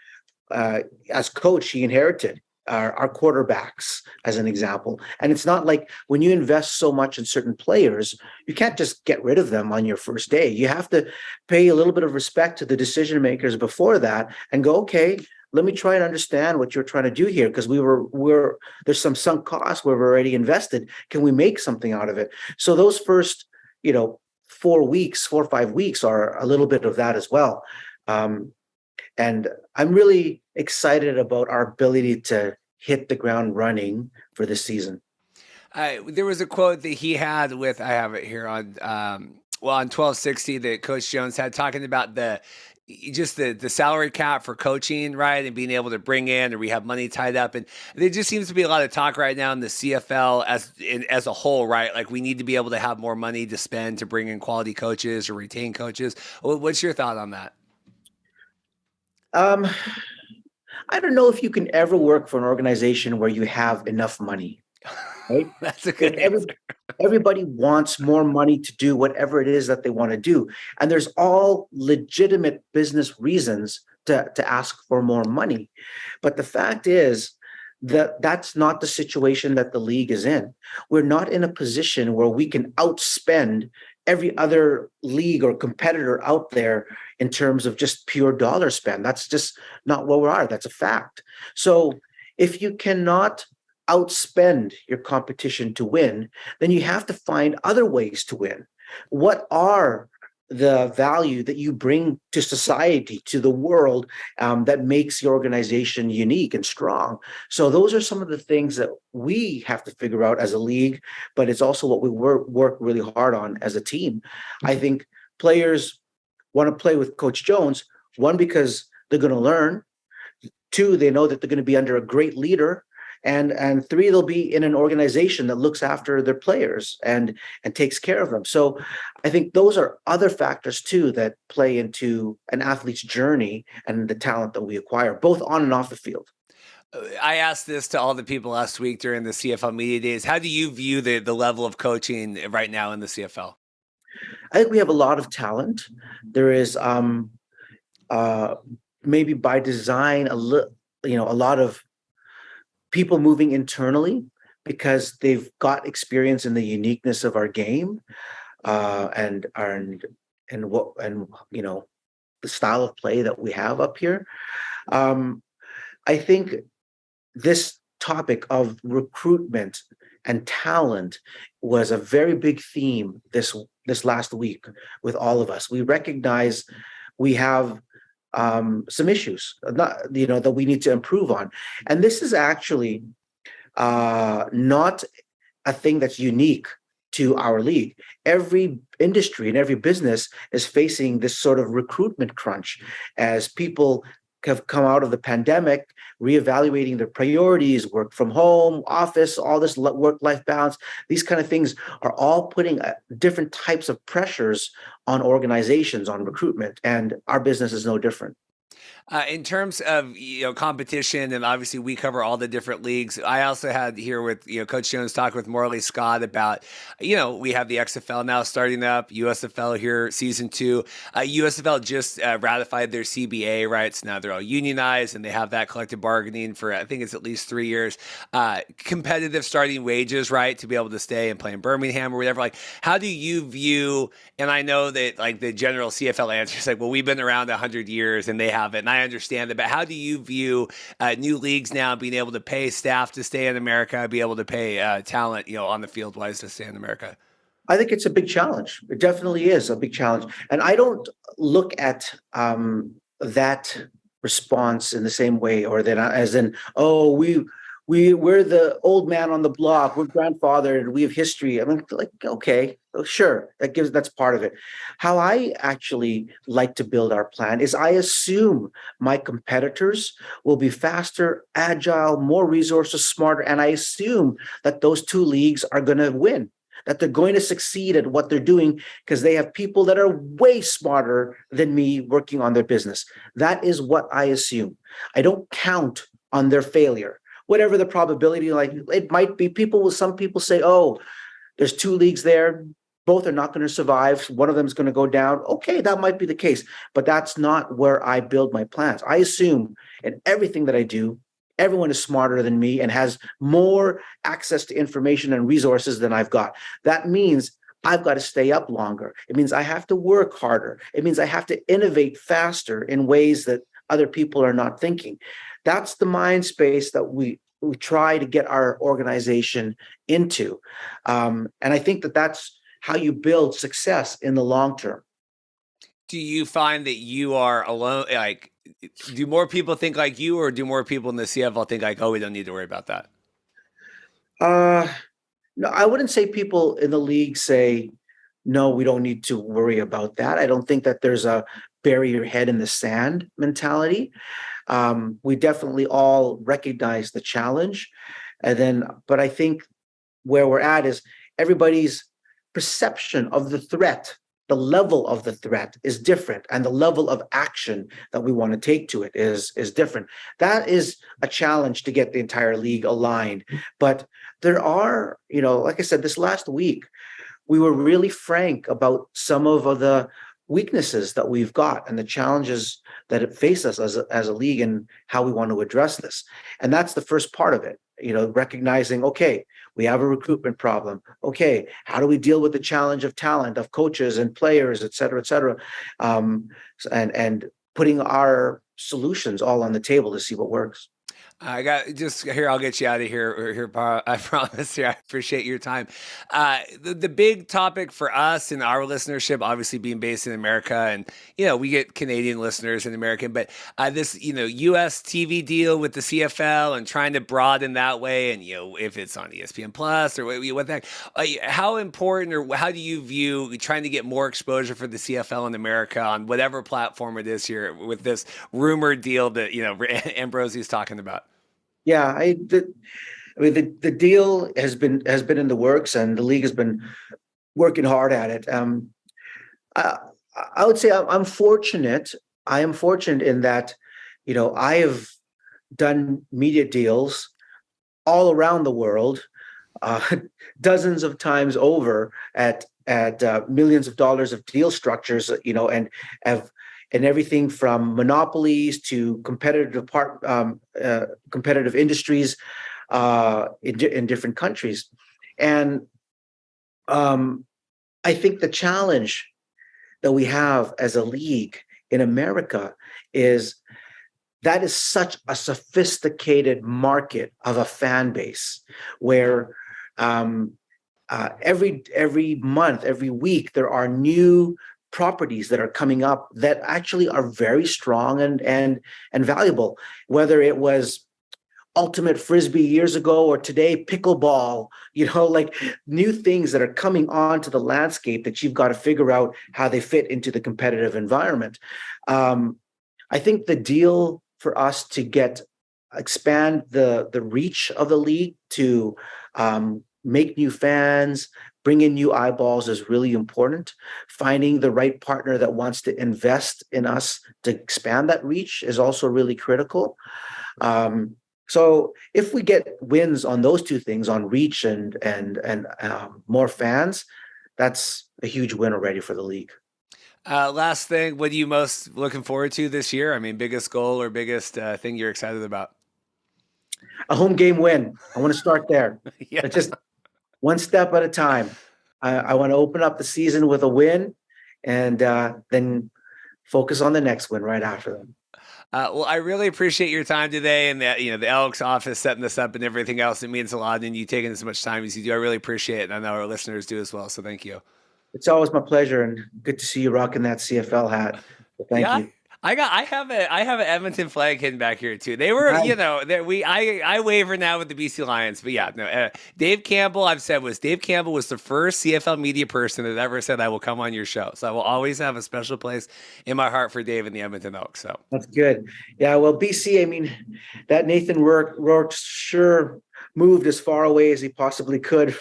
as coach, he inherited our quarterbacks, as an example. And it's not like when you invest so much in certain players, you can't just get rid of them on your first day. You have to pay a little bit of respect to the decision makers before that and go, okay, let me try and understand what you're trying to do here, because there's some sunk costs where we're already invested. Can we make something out of it? So those first, 4 or 5 weeks are a little bit of that as well. And I'm really excited about our ability to hit the ground running for this season. There was a quote that he had with, I have it here on 1260 that Coach Jones had, talking about the salary cap for coaching, right? And being able to bring in, or we have money tied up. And there just seems to be a lot of talk right now in the CFL as a whole, right? Like we need to be able to have more money to spend to bring in quality coaches or retain coaches. What's your thought on that? I don't know if you can ever work for an organization where you have enough money, right? That's a good answer. Everybody wants more money to do whatever it is that they want to do. And there's all legitimate business reasons to ask for more money. But the fact is that that's not the situation that the league is in. We're not in a position where we can outspend every other league or competitor out there in terms of just pure dollar spend. That's just not where we are. That's a fact. So if you cannot outspend your competition to win, then you have to find other ways to win. What are the value that you bring to society, to the world, that makes your organization unique and strong? So those are some of the things that we have to figure out as a league, but it's also what we work really hard on as a team. I think players want to play with Coach Jones, one, because they're going to learn. Two, they know that they're going to be under a great leader. And three, they'll be in an organization that looks after their players and takes care of them. So I think those are other factors too that play into an athlete's journey and the talent that we acquire, both on and off the field. I asked this to all the people last week during the CFL Media Days. How do you view the level of coaching right now in the CFL? I think we have a lot of talent. There is maybe by design a lot of people moving internally because they've got experience in the uniqueness of our game, and what the style of play that we have up here. I think this topic of recruitment and talent was a very big theme this last week with all of us. We recognize we have some issues that we need to improve on. And this is actually not a thing that's unique to our league. Every industry and every business is facing this sort of recruitment crunch as people have come out of the pandemic, reevaluating their priorities, work from home, office, all this work-life balance. These kind of things are all putting different types of pressures on organizations, on recruitment, and our business is no different. In terms of competition, and obviously we cover all the different leagues. I also had here with Coach Jones talk with Morley Scott about we have the XFL now starting up, USFL here season 2. USFL just ratified their CBA, right? So now they're all unionized and they have that collective bargaining for I think it's at least 3 years. Competitive starting wages, right, to be able to stay and play in Birmingham or whatever. Like, how do you view? And I know that like the general CFL answer is like, well, we've been around 100 years and they haven't. I understand that, but how do you view new leagues now being able to pay staff to stay in America, be able to pay talent, on the field wise to stay in America? I think it's a big challenge. It definitely is a big challenge. And I don't look at that response in the same way, or that as in, oh, we're the old man on the block, we're grandfathered, we have history. I mean, like, okay, sure, that's part of it. How I actually like to build our plan is I assume my competitors will be faster, agile, more resources, smarter, and I assume that those two leagues are going to win, that they're going to succeed at what they're doing because they have people that are way smarter than me working on their business. That is what I assume. I don't count on their failure. Whatever the probability, like it might be, some people say, oh, there's two leagues there, both are not going to survive, one of them is going to go down. Okay, that might be the case, but that's not where I build my plans. I assume in everything that I do, everyone is smarter than me and has more access to information and resources than I've got. That means I've got to stay up longer. It means I have to work harder. It means I have to innovate faster in ways that other people are not thinking. That's the mind space that we try to get our organization into. And I think that that's how you build success in the long term. Do you find that you are alone? Like, do more people think like you, or do more people in the CFL think like, oh, we don't need to worry about that? No, I wouldn't say people in the league say, no, we don't need to worry about that. I don't think that there's a bury your head in the sand mentality. We definitely all recognize the challenge. But I think where we're at is everybody's perception of the threat, the level of the threat is different, and the level of action that we want to take to it is different. That is a challenge to get the entire league aligned. But there are, like I said, this last week, we were really frank about some of the weaknesses that we've got and the challenges that it face us as a league and how we want to address this. And that's the first part of it, recognizing, okay, we have a recruitment problem. Okay, how do we deal with the challenge of talent, of coaches and players, et cetera, and putting our solutions all on the table to see what works. I got just here. I'll get you out of here. I promise. Here, I appreciate your time. The big topic for us and our listenership, obviously being based in America, and we get Canadian listeners and American, but this US TV deal with the CFL and trying to broaden that way, and if it's on ESPN Plus or what that, how important or how do you view trying to get more exposure for the CFL in America on whatever platform it is here with this rumored deal that Ambrosie's talking about? Yeah, the deal has been in the works, and the league has been working hard at it. I would say I'm fortunate. I am fortunate in that, I have done media deals all around the world, dozens of times over at millions of dollars of deal structures, and have. And everything from monopolies to competitive industries in different countries. And I think the challenge that we have as a league in America is that is such a sophisticated market of a fan base where every month, every week, there are new properties that are coming up that actually are very strong and valuable, whether it was ultimate frisbee years ago or today pickleball, like new things that are coming onto the landscape that you've got to figure out how they fit into the competitive environment. I think the deal for us to expand the reach of the league to make new fans, bring in new eyeballs is really important. Finding the right partner that wants to invest in us to expand that reach is also really critical. So if we get wins on those two things, on reach and more fans, that's a huge win already for the league. Last thing, what are you most looking forward to this year? I mean, biggest goal or biggest thing you're excited about? A home game win. I want to start there. Yeah. Just one step at a time. I want to open up the season with a win and then focus on the next win right after them. Well, I really appreciate your time today, and that the Elks office setting this up and everything else. It means a lot, and you taking as much time as you do. I really appreciate it, and I know our listeners do as well. So thank you. It's always my pleasure, and good to see you rocking that CFL hat. So thank you. I have an Edmonton flag hidden back here too. They were, I waver now with the BC Lions, but yeah, no. Dave Campbell, Dave Campbell was the first CFL media person that ever said I will come on your show. So I will always have a special place in my heart for Dave and the Edmonton Elks. So that's good. Yeah, well, BC, I mean, that Nathan Rourke sure moved as far away as he possibly could,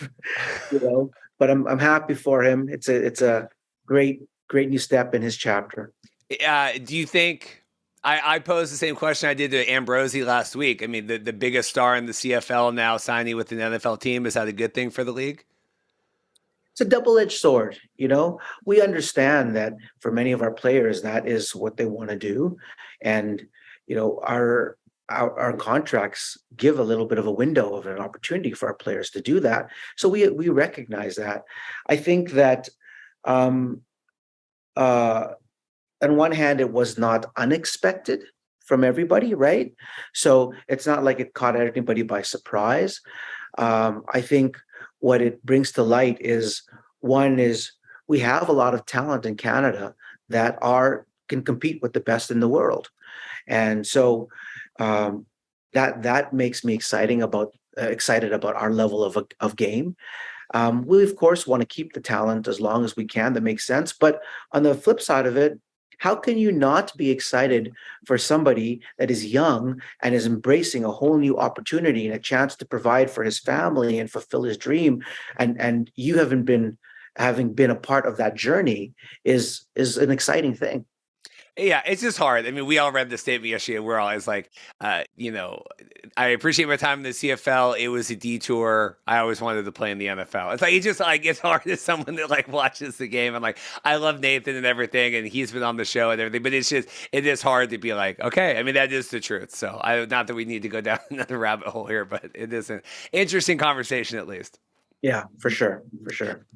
But I'm happy for him. It's a great new step in his chapter. Do you think I posed the same question I did to Ambrosi last week? I mean, the biggest star in the CFL now signing with an NFL team, is that a good thing for the league? It's a double-edged sword. We understand that for many of our players, that is what they want to do. And, our contracts give a little bit of a window of an opportunity for our players to do that. So we recognize that. I think that, on one hand, it was not unexpected from everybody, right? So it's not like it caught anybody by surprise. I think what it brings to light is, one is we have a lot of talent in Canada that can compete with the best in the world. And so that makes me excited about our level of game. We, of course, want to keep the talent as long as we can. That makes sense. But on the flip side of it, how can you not be excited for somebody that is young and is embracing a whole new opportunity and a chance to provide for his family and fulfill his dream? And you having been a part of that journey is an exciting thing. Yeah, it's just hard. I mean, we all read the statement yesterday. We're always like, I appreciate my time in the CFL. It was a detour. I always wanted to play in the NFL. It's hard as someone that watches the game. I'm like, I love Nathan and everything, and he's been on the show and everything. But it is hard to be like, okay, I mean, that is the truth. So not that we need to go down another rabbit hole here, but it is an interesting conversation at least. Yeah, for sure.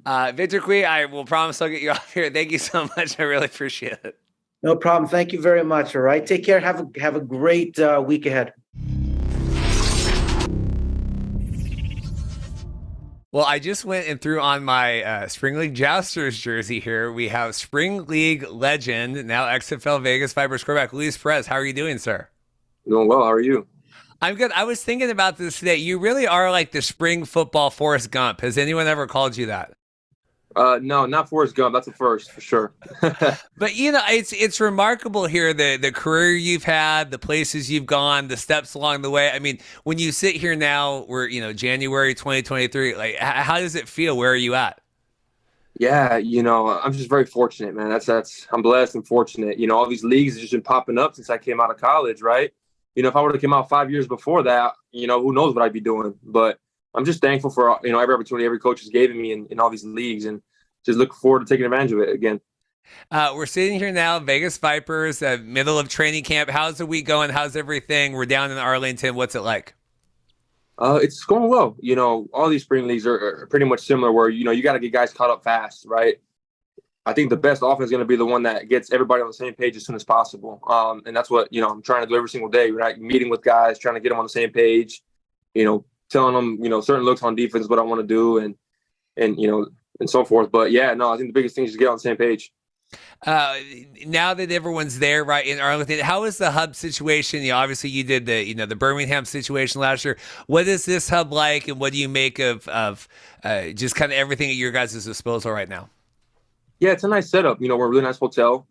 Victor Cui, I will promise I'll get you off here. Thank you so much. I really appreciate it. No problem. Thank you very much. All right. Take care. Have a great week ahead. Well, I just went and threw on my Spring League Jousters jersey here. We have Spring League legend, now XFL Vegas Vipers quarterback, Luis Perez. How are you doing, sir? Doing well. How are you? I'm good. I was thinking about this today. You really are like the spring football Forrest Gump. Has anyone ever called you that? No, not Forrest Gump. That's a first for sure. But it's remarkable here, the career you've had, the places you've gone, the steps along the way. I mean, when you sit here now, we're January 2023. Like, how does it feel? Where are you at? Yeah, I'm just very fortunate, man. I'm blessed and fortunate. All these leagues have just been popping up since I came out of college, right? If I would have come out 5 years before that, who knows what I'd be doing. But I'm just thankful for, every opportunity every coach has given me in all these leagues, and just looking forward to taking advantage of it again. We're sitting here now, Vegas Vipers, middle of training camp. How's the week going? How's everything? We're down in Arlington. What's it like? It's going well. All these spring leagues are pretty much similar where, you got to get guys caught up fast, right? I think the best offense is going to be the one that gets everybody on the same page as soon as possible. And that's what, I'm trying to do every single day, right? Meeting with guys, trying to get them on the same page, telling them, certain looks on defense, what I want to do and so forth. But yeah, no, I think the biggest thing is to get on the same page. Now that everyone's there, right, in Arlington, how is the hub situation? Obviously you did the Birmingham situation last year. What is this hub like, and what do you make of just kind of everything at your guys' disposal right now? Yeah, it's a nice setup. We're a really nice hotel.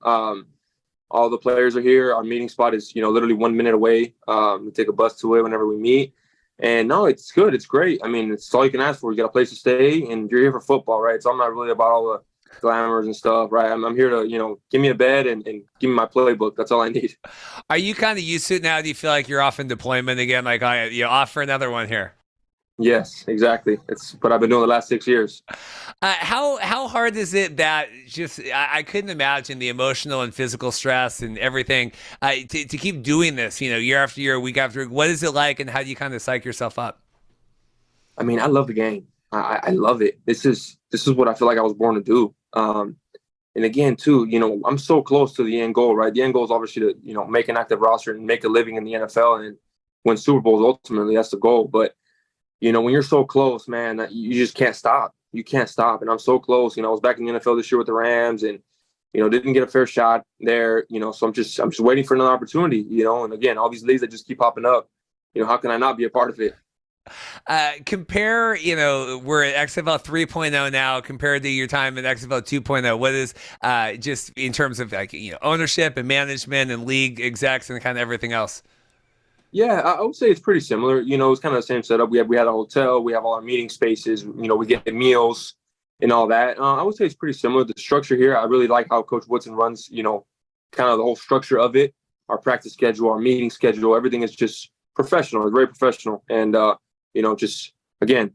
All the players are here. Our meeting spot is, literally 1 minute away. We take a bus to it whenever we meet. And no, it's good. It's great. I mean, it's all you can ask for. You got a place to stay, and you're here for football, right? So I'm not really about all the glamours and stuff, right? I'm here to, give me a bed and give me my playbook. That's all I need. Are you kind of used to it now? Do you feel like you're off in deployment again? Like, you're off for another one here? Yes, exactly. It's what I've been doing the last 6 years. How hard is it that I couldn't imagine the emotional and physical stress and everything to keep doing this, year after year, week after week? What is it like, and how do you kind of psych yourself up? I mean, I love the game. I love it. This is what I feel like I was born to do. And again, too, I'm so close to the end goal, right? The end goal is obviously to, make an active roster and make a living in the NFL and win Super Bowls. Ultimately, that's the goal. But, when you're so close, man, you just can't stop. You can't stop. And I'm so close. I was back in the NFL this year with the Rams and, didn't get a fair shot there, so I'm just waiting for another opportunity, and again, all these leagues that just keep popping up, how can I not be a part of it? Compare, we're at XFL 3.0 now compared to your time at XFL 2.0. What is just in terms of ownership and management and league execs and kind of everything else? Yeah, I would say it's pretty similar. It's kind of the same setup. We had a hotel, we have all our meeting spaces, we get meals and all that. I would say it's pretty similar. The structure here, I really like how Coach Woodson runs, kind of the whole structure of it, our practice schedule, our meeting schedule, everything is just professional. It's very professional. And, just, again,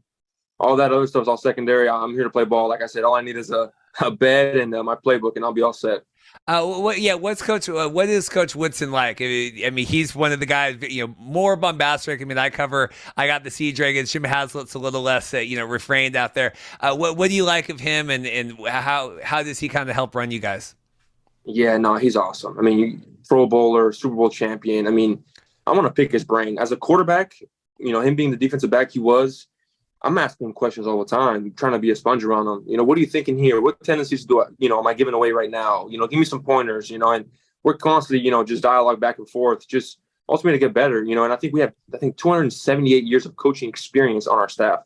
all that other stuff is all secondary. I'm here to play ball. Like I said, all I need is a bed and my playbook, and I'll be all set. What is Coach Woodson like? I mean, he's one of the guys, more bombastic. I mean, I got the Sea Dragons. Jim Haslett's a little less, refrained out there. What do you like of him, and how does he kind of help run you guys? Yeah, no, he's awesome. I mean, Pro Bowler, Super Bowl champion. I mean, I want to pick his brain as a quarterback. Him being the defensive back he was, I'm asking him questions all the time, trying to be a sponge around him. What are you thinking here? What tendencies am I giving away right now? Give me some pointers, and we're constantly, just dialogue back and forth, just ultimately to get better, and I think we have, 278 years of coaching experience on our staff.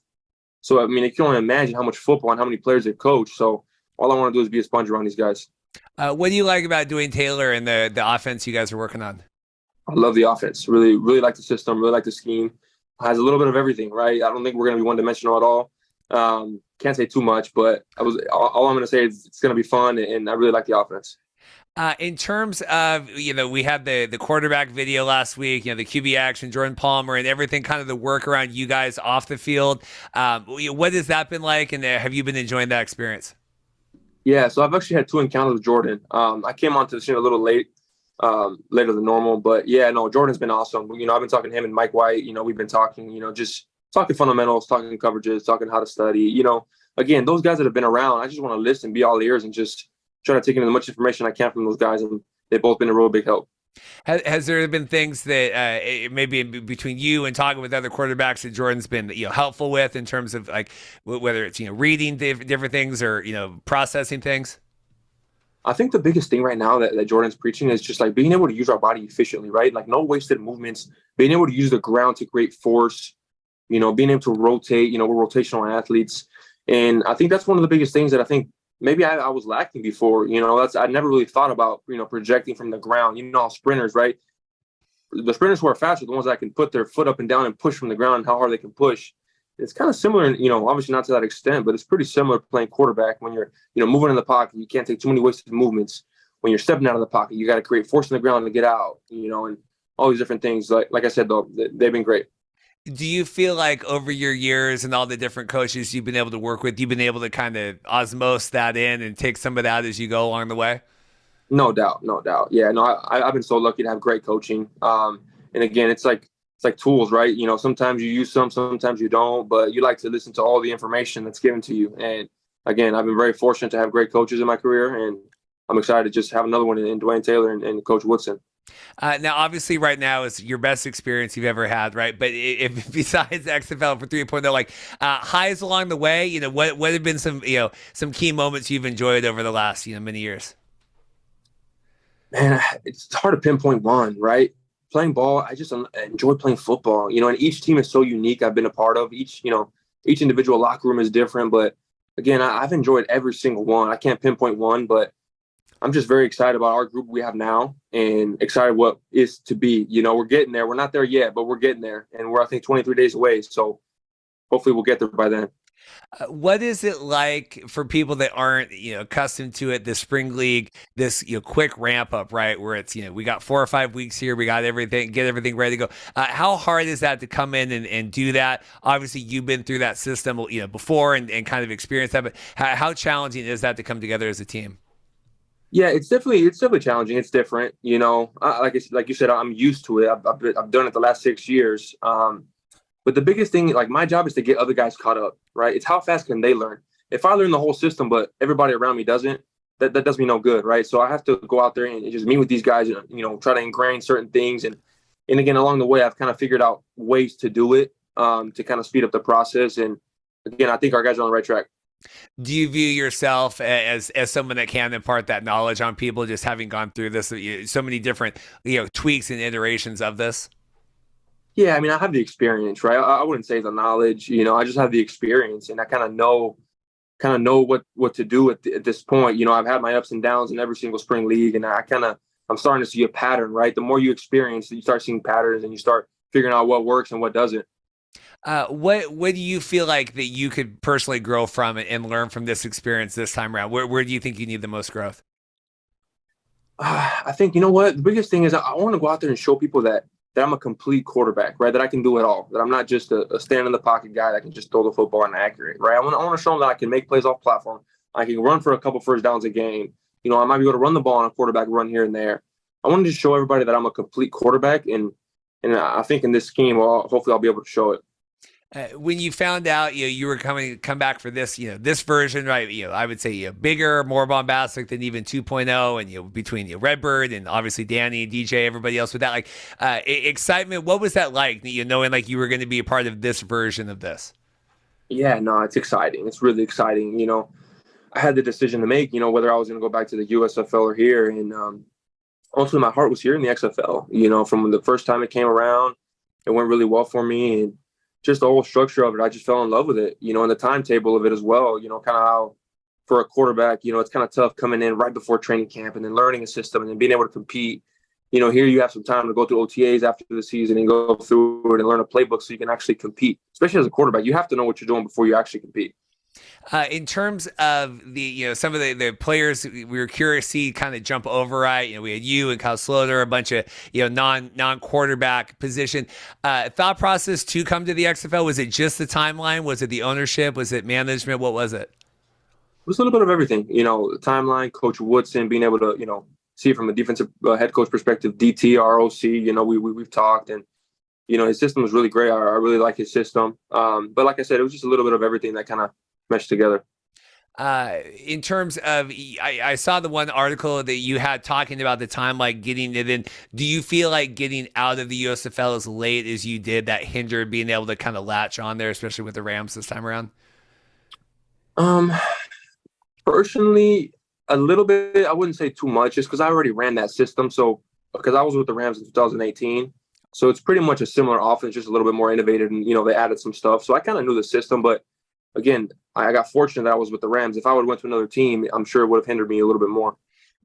So, I mean, you can only imagine how much football and how many players they've coached. So all I want to do is be a sponge around these guys. What do you like about Dwayne Taylor and the offense you guys are working on? I love the offense. Really, really like the system, really like the scheme. Has a little bit of everything, right? I don't think we're going to be one-dimensional at all. Can't say too much, but all I'm going to say is it's going to be fun, and I really like the offense. In terms of, we had the quarterback video last week, the QB action, Jordan Palmer, and everything, kind of the work around you guys off the field. What has that been like, and have you been enjoying that experience? Yeah, so I've actually had 2 encounters with Jordan. I came onto the scene a little late. Later than normal, but yeah, no, Jordan's been awesome. I've been talking to him and Mike White. We've been talking, just talking fundamentals, talking coverages, talking how to study. Again, those guys that have been around, I just want to listen, be all ears, and just try to take in as much information I can from those guys, and they've both been a real big help. Has there been things that maybe between you and talking with other quarterbacks that Jordan's been helpful with in terms of like whether it's reading different things or processing things? I think the biggest thing right now that Jordan's preaching is just like being able to use our body efficiently, right? Like no wasted movements, being able to use the ground to create force, being able to rotate, we're rotational athletes. And I think that's one of the biggest things that I think maybe I was lacking before, I never really thought about, projecting from the ground, sprinters, right? The sprinters who are fast are the ones that can put their foot up and down and push from the ground, and how hard they can push. It's kind of similar, obviously not to that extent, but it's pretty similar playing quarterback when you're, moving in the pocket. You can't take too many wasted movements. When you're stepping out of the pocket, you got to create force in the ground to get out, and all these different things. Like I said, though, they've been great. Do you feel like over your years and all the different coaches you've been able to work with, you've been able to kind of osmose that in and take some of that as you go along the way? No doubt. Yeah, no, I've been so lucky to have great coaching. And again, it's like tools, right? Sometimes you use some, sometimes you don't, but you like to listen to all the information that's given to you. And again, I've been very fortunate to have great coaches in my career, and I'm excited to just have another one in Dwayne Taylor and Coach Woodson. Now, obviously, right now is your best experience you've ever had, right? But if besides XFL for 3.0, like highs along the way, what have been some key moments you've enjoyed over the last many years? Man, it's hard to pinpoint one, right? Playing ball, I just enjoy playing football, and each team is so unique. I've been a part of each individual locker room is different, but again, I've enjoyed every single one. I can't pinpoint one, but I'm just very excited about our group we have now, and excited what is to be. We're getting there. We're not there yet, but we're getting there, and we're, I think, 23 days away. So hopefully we'll get there by then. What is it like for people that aren't, accustomed to it, the spring league, this, quick ramp up, right? Where it's, we got 4 or 5 weeks here. We got everything, get everything ready to go. How hard is that to come in and do that? Obviously you've been through that system, before and kind of experienced that, but how challenging is that to come together as a team? Yeah, it's definitely challenging. It's different, like you said, I'm used to it. I've done it the last 6 years. But the biggest thing, like my job is to get other guys caught up, right? It's how fast can they learn? If I learn the whole system, but everybody around me doesn't, that does me no good, right? So I have to go out there and just meet with these guys and, try to ingrain certain things. And again, along the way, I've kind of figured out ways to do it to kind of speed up the process. And again, I think our guys are on the right track. Do you view yourself as someone that can impart that knowledge on people, just having gone through this, so many different, tweaks and iterations of this? Yeah, I mean, I have the experience, right? I wouldn't say the knowledge, I just have the experience, and I kind of know what to do at this point. I've had my ups and downs in every single spring league, and I'm starting to see a pattern, right? The more you experience, you start seeing patterns, and you start figuring out what works and what doesn't. What do you feel like that you could personally grow from and learn from this experience this time around? Where do you think you need the most growth? I think, the biggest thing is I want to go out there and show people that I'm a complete quarterback, right? That I can do it all, that I'm not just a stand in the pocket guy that can just throw the football and accurate, right? I want to show them that I can make plays off platform. I can run for a couple first downs a game. I might be able to run the ball on a quarterback run here and there. I wanted to show everybody that I'm a complete quarterback, and I think in this scheme, hopefully I'll be able to show it. When you found out, you were come back for this, this version, right? I would say, bigger, more bombastic than even 2.0, and between Redbird and obviously Danny, DJ, everybody else with that, like excitement. What was that like? Knowing like you were going to be a part of this version of this. Yeah, no, it's exciting. It's really exciting. I had the decision to make, whether I was going to go back to the USFL or here, and ultimately my heart was here in the XFL. From the first time it came around, it went really well for me, and just the whole structure of it, I just fell in love with it, and the timetable of it as well, kind of how for a quarterback, it's kind of tough coming in right before training camp and then learning a system and then being able to compete. Here you have some time to go through OTAs after the season and go through it and learn a playbook so you can actually compete. Especially as a quarterback, you have to know what you're doing before you actually compete. In terms of the, some of the players we were curious to see kind of jump over, right? We had you and Kyle Sloter, a bunch of, non-quarterback position. Thought process to come to the XFL, was it just the timeline? Was it the ownership? Was it management? What was it? It was a little bit of everything, the timeline, Coach Woodson being able to, see it from a defensive head coach perspective, DT, ROC, we've talked, and, his system was really great. I really like his system. But like I said, it was just a little bit of everything that kind of meshed together. In terms of, I saw the one article that you had talking about the time, like getting it in. Do you feel like getting out of the USFL as late as you did that hindered being able to kind of latch on there, especially with the Rams this time around? Personally, a little bit. I wouldn't say too much, just because I already ran that system. So because I was with the Rams in 2018, so it's pretty much a similar offense, just a little bit more innovative, and they added some stuff. So I kind of knew the system, but again, I got fortunate that I was with the Rams. If I would have went to another team, I'm sure it would have hindered me a little bit more.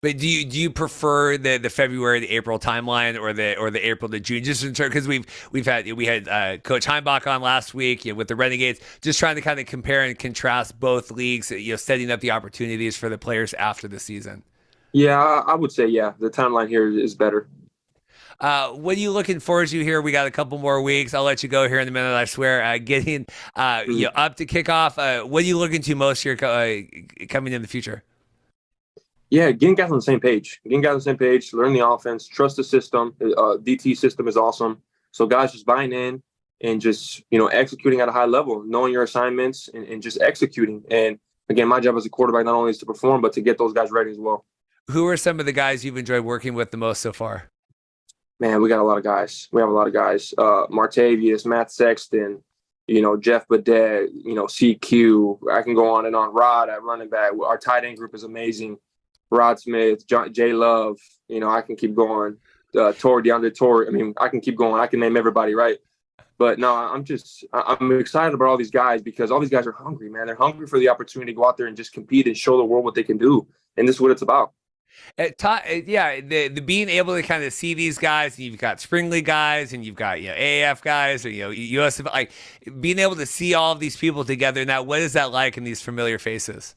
But do you prefer the February to April timeline or the April to June? Just in terms, because we had Coach Heimbach on last week, with the Renegades, just trying to kind of compare and contrast both leagues, setting up the opportunities for the players after the season. Yeah, I would say the timeline here is better. What are you looking forward to here? We got a couple more weeks. I'll let you go here in a minute, I swear. Getting up to kickoff. What are you looking to most here coming in the future? Yeah, getting guys on the same page. Learn the offense, trust the system. DT system is awesome. So guys just buying in and just, executing at a high level, knowing your assignments and just executing. And again, my job as a quarterback not only is to perform, but to get those guys ready as well. Who are some of the guys you've enjoyed working with the most so far? Man, we got a lot of guys. Martavius, Matt Sexton, Jeff Badet, CQ. I can go on and on. Rod at running back. Our tight end group is amazing. Rod Smith, Jay Love. I can keep going. DeAndre Torrey. I mean, I can keep going. I can name everybody, right? But no, I'm excited about all these guys because all these guys are hungry, man. They're hungry for the opportunity to go out there and just compete and show the world what they can do. And this is what it's about. The being able to kind of see these guys, and you've got spring league guys, and you've got AAF guys, or USFL, like being able to see all of these people together. Now, what is that like in these familiar faces?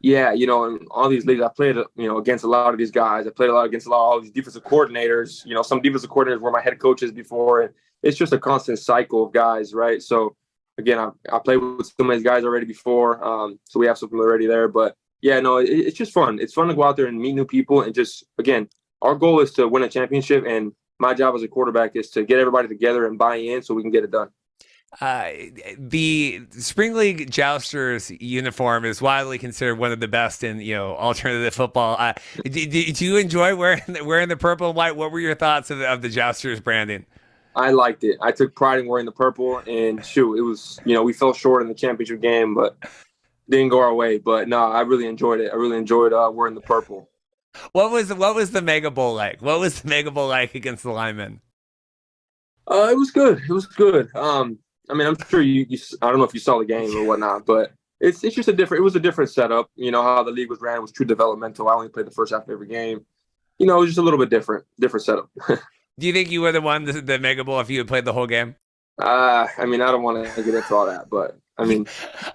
Yeah, in all these leagues, I played, against a lot of these guys. I played a lot against all these defensive coordinators. Some defensive coordinators were my head coaches before, and it's just a constant cycle of guys, right? So, again, I played with some of these guys already before, so we have some familiarity there. But yeah, no, it's just fun. It's fun to go out there and meet new people, and just, again, our goal is to win a championship, and my job as a quarterback is to get everybody together and buy in so we can get it done. Uh, the Spring League Jousters uniform is widely considered one of the best in alternative football. Do you enjoy wearing the purple and white? What were your thoughts of the Jousters branding? I liked it. I took pride in wearing the purple, and shoot, it was, we fell short in the championship game, but didn't go our way. But no, I really enjoyed it. I really enjoyed wearing the purple. What was the Mega Bowl like? What was the Mega Bowl like against the linemen? It was good. It was good. I mean, I'm sure you I don't know if you saw the game or whatnot, but it's just it was a different setup. How the league was ran was true developmental. I only played the first half of every game. It was just a little bit different setup. Do you think you would have won the Mega Bowl if you had played the whole game? I mean, I don't want to get into all that, but I mean,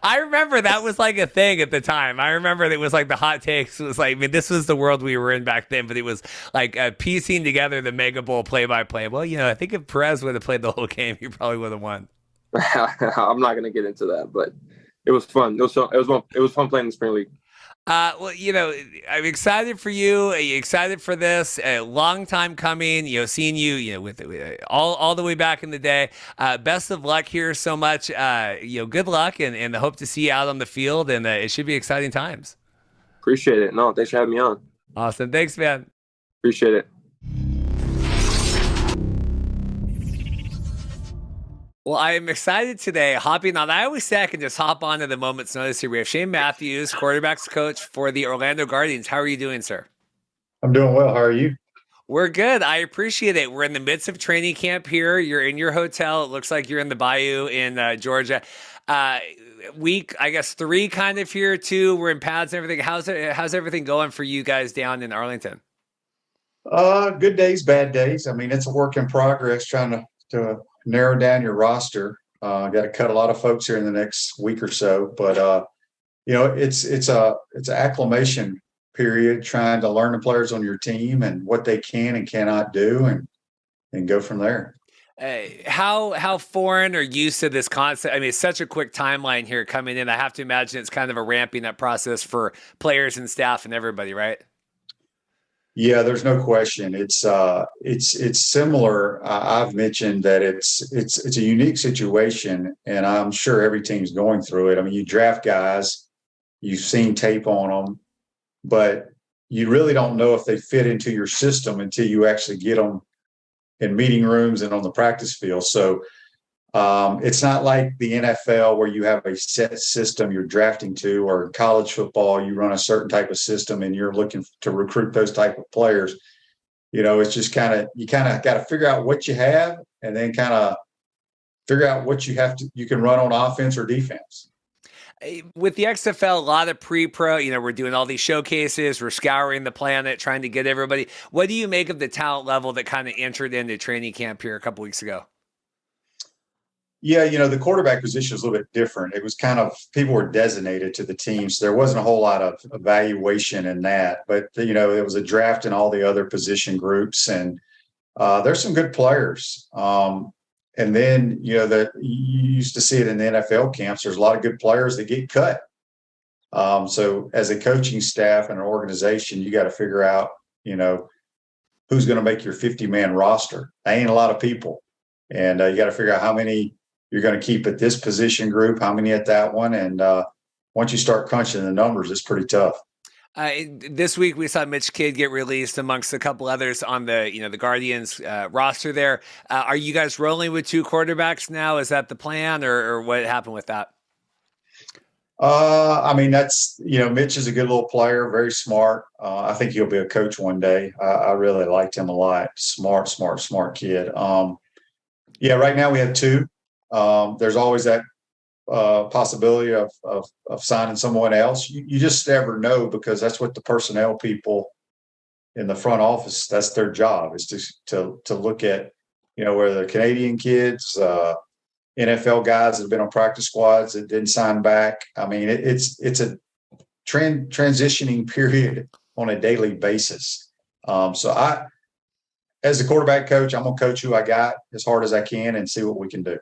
I remember that was like a thing at the time. I remember it was like the hot takes was like, I mean, this was the world we were in back then, but it was like piecing together the Mega Bowl play by play. Well, I think if Perez would have played the whole game, he probably would have won. I'm not going to get into that, but it was fun. It was fun playing in the Spring League. Well, I'm excited for you. Excited for this. A long time coming. Seeing you, with all the way back in the day. Best of luck here so much. Good luck, and hope to see you out on the field. And it should be exciting times. Appreciate it. No, thanks for having me on. Awesome. Thanks, man. Appreciate it. Well, I am excited today, hopping on. I always say I can just hop on at a moment's notice here. We have Shane Mathews, quarterbacks coach for the Orlando Guardians. How are you doing, sir? I'm doing well. How are you? We're good. I appreciate it. We're in the midst of training camp here. You're in your hotel. It looks like you're in the Bayou in Georgia. Week, I guess, 3 kind of here, too. We're in pads and everything. How's everything going for you guys down in Arlington? Good days, bad days. I mean, it's a work in progress trying to narrow down your roster. Got to cut a lot of folks here in the next week or so, but it's an acclimation period, trying to learn the players on your team and what they can and cannot do, and go from there. How foreign or used to this concept? I mean, it's such a quick timeline here coming in. I have to imagine it's kind of a ramping up process for players and staff and everybody, right? Yeah, there's no question. It's similar. I've mentioned that it's a unique situation, and I'm sure every team's going through it. I mean, you draft guys, you've seen tape on them, but you really don't know if they fit into your system until you actually get them in meeting rooms and on the practice field. So it's not like the NFL where you have a set system you're drafting to, or in college football, you run a certain type of system and you're looking to recruit those type of players. It's just you kind of got to figure out what you have, and then kind of figure out what you can run on offense or defense. With the XFL, a lot of pre-pro, we're doing all these showcases, we're scouring the planet, trying to get everybody. What do you make of the talent level that kind of entered into training camp here a couple weeks ago? Yeah, the quarterback position is a little bit different. It was kind of, people were designated to the team, so there wasn't a whole lot of evaluation in that. But, it was a draft in all the other position groups, and there's some good players. And then, that you used to see it in the NFL camps. There's a lot of good players that get cut. So as a coaching staff and an organization, you got to figure out, who's going to make your 50-man roster. That ain't a lot of people. And you got to figure out how many you're going to keep at this position group, how many at that one. And once you start crunching the numbers, it's pretty tough. This week we saw Mitch Kidd get released amongst a couple others on the Guardians roster there. Are you guys rolling with 2 quarterbacks now? Is that the plan, or what happened with that? I mean, that's, Mitch is a good little player, very smart. I think he'll be a coach one day. I really liked him a lot. Smart kid. Yeah, right now we have 2. There's always that possibility of signing someone else. You just never know, because that's what the personnel people in the front office, that's their job, is to look at, whether they're Canadian kids, NFL guys that have been on practice squads that didn't sign back. I mean, it's a transitioning period on a daily basis. So as a quarterback coach, I'm going to coach who I got as hard as I can and see what we can do.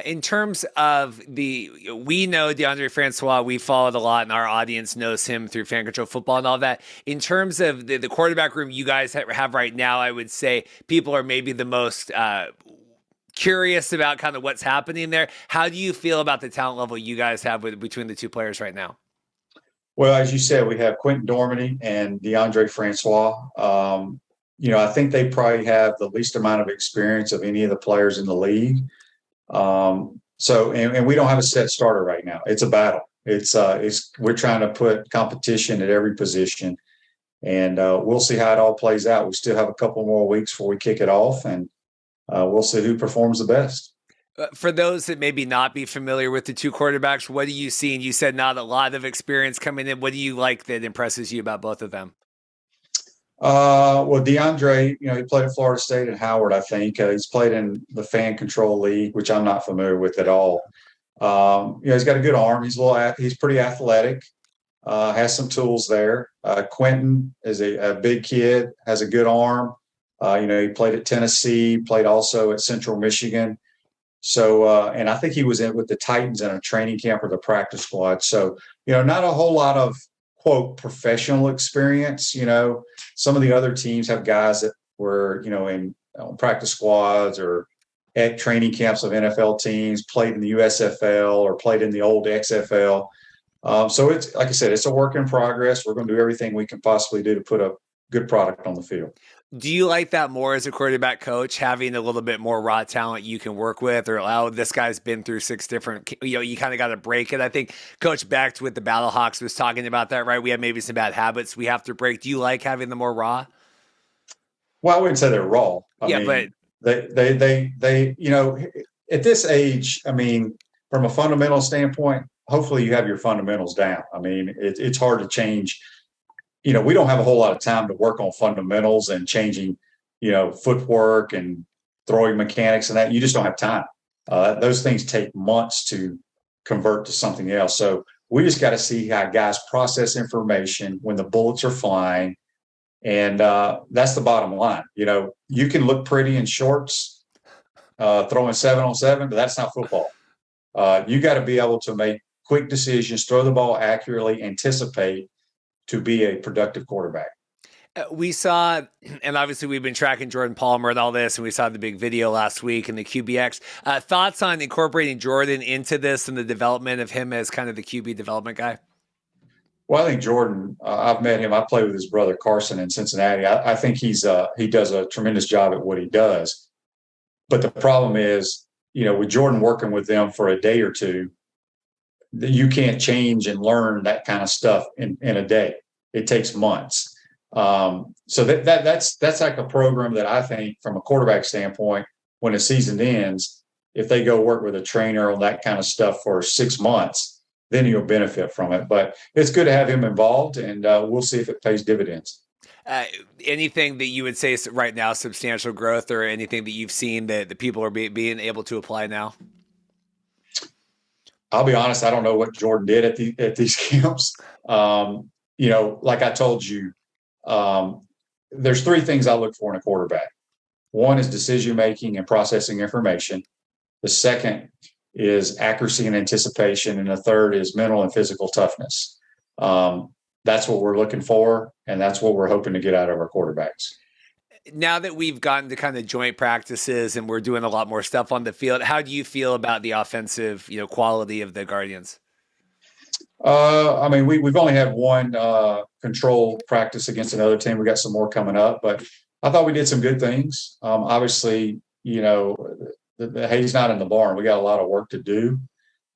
In terms of we know DeAndre Francois, we followed a lot, and our audience knows him through Fan Control Football and all that. In terms of the quarterback room you guys have right now, I would say people are maybe the most curious about kind of what's happening there. How do you feel about the talent level you guys have between the two players right now? Well, as you said, we have Quentin Dormady and DeAndre Francois. I think they probably have the least amount of experience of any of the players in the league. And we don't have a set starter right now. It's a battle. We're trying to put competition at every position, and we'll see how it all plays out. We still have a couple more weeks before we kick it off, and we'll see who performs the best. For those that maybe not be familiar with the two quarterbacks, what do you see? And you said not a lot of experience coming in. What do you like that impresses you about both of them? Well, DeAndre, he played at Florida State and Howard, I think. He's played in the Fan Control League, which I'm not familiar with at all. He's got a good arm. He's pretty athletic, has some tools there. Quentin is a big kid, has a good arm. He played at Tennessee, played also at Central Michigan. So, and I think he was in with the Titans in a training camp or the practice squad. So, not a whole lot of, quote, professional experience. Some of the other teams have guys that were, in practice squads or at training camps of NFL teams, played in the USFL or played in the old XFL. So it's, like I said, it's a work in progress. We're going to do everything we can possibly do to put a good product on the field. Do you like that more as a quarterback coach, having a little bit more raw talent you can work with, or this guy's been through 6 different, you kind of got to break it? I think Coach Becht with the Battlehawks was talking about that, right? We have maybe some bad habits we have to break. Do you like having the more raw? Well, I wouldn't say they're raw. But they at this age, from a fundamental standpoint, hopefully you have your fundamentals down. It's hard to change. We don't have a whole lot of time to work on fundamentals and changing, footwork and throwing mechanics and that. You just don't have time. Those things take months to convert to something else. So we just got to see how guys process information when the bullets are flying. And that's the bottom line. You can look pretty in shorts, throwing 7-on-7, but that's not football. You got to be able to make quick decisions, throw the ball accurately, anticipate, to be a productive quarterback. We saw, and obviously we've been tracking Jordan Palmer and all this, and we saw the big video last week and the QBX. Thoughts on incorporating Jordan into this and the development of him as kind of the QB development guy? Well, I think Jordan, I've met him. I played with his brother Carson in Cincinnati. I think he does a tremendous job at what he does. But the problem is, with Jordan working with them for a day or two, you can't change and learn that kind of stuff in a day. It takes months. So that's like a program that I think, from a quarterback standpoint, when the season ends, if they go work with a trainer on that kind of stuff for 6 months, then you'll benefit from it. But it's good to have him involved, and we'll see if it pays dividends. Anything that you would say is right now substantial growth, or anything that you've seen that the people are being able to apply now? I'll be honest, I don't know what Jordan did at these camps. Like I told you, there's 3 things I look for in a quarterback. One is decision-making and processing information. The second is accuracy and anticipation. And the third is mental and physical toughness. That's what we're looking for, and that's what we're hoping to get out of our quarterbacks. Now that we've gotten to kind of joint practices and we're doing a lot more stuff on the field, how do you feel about the offensive, quality of the Guardians? We've only had one control practice against another team. We got some more coming up, but I thought we did some good things. Obviously, the hay's not in the barn. We got a lot of work to do.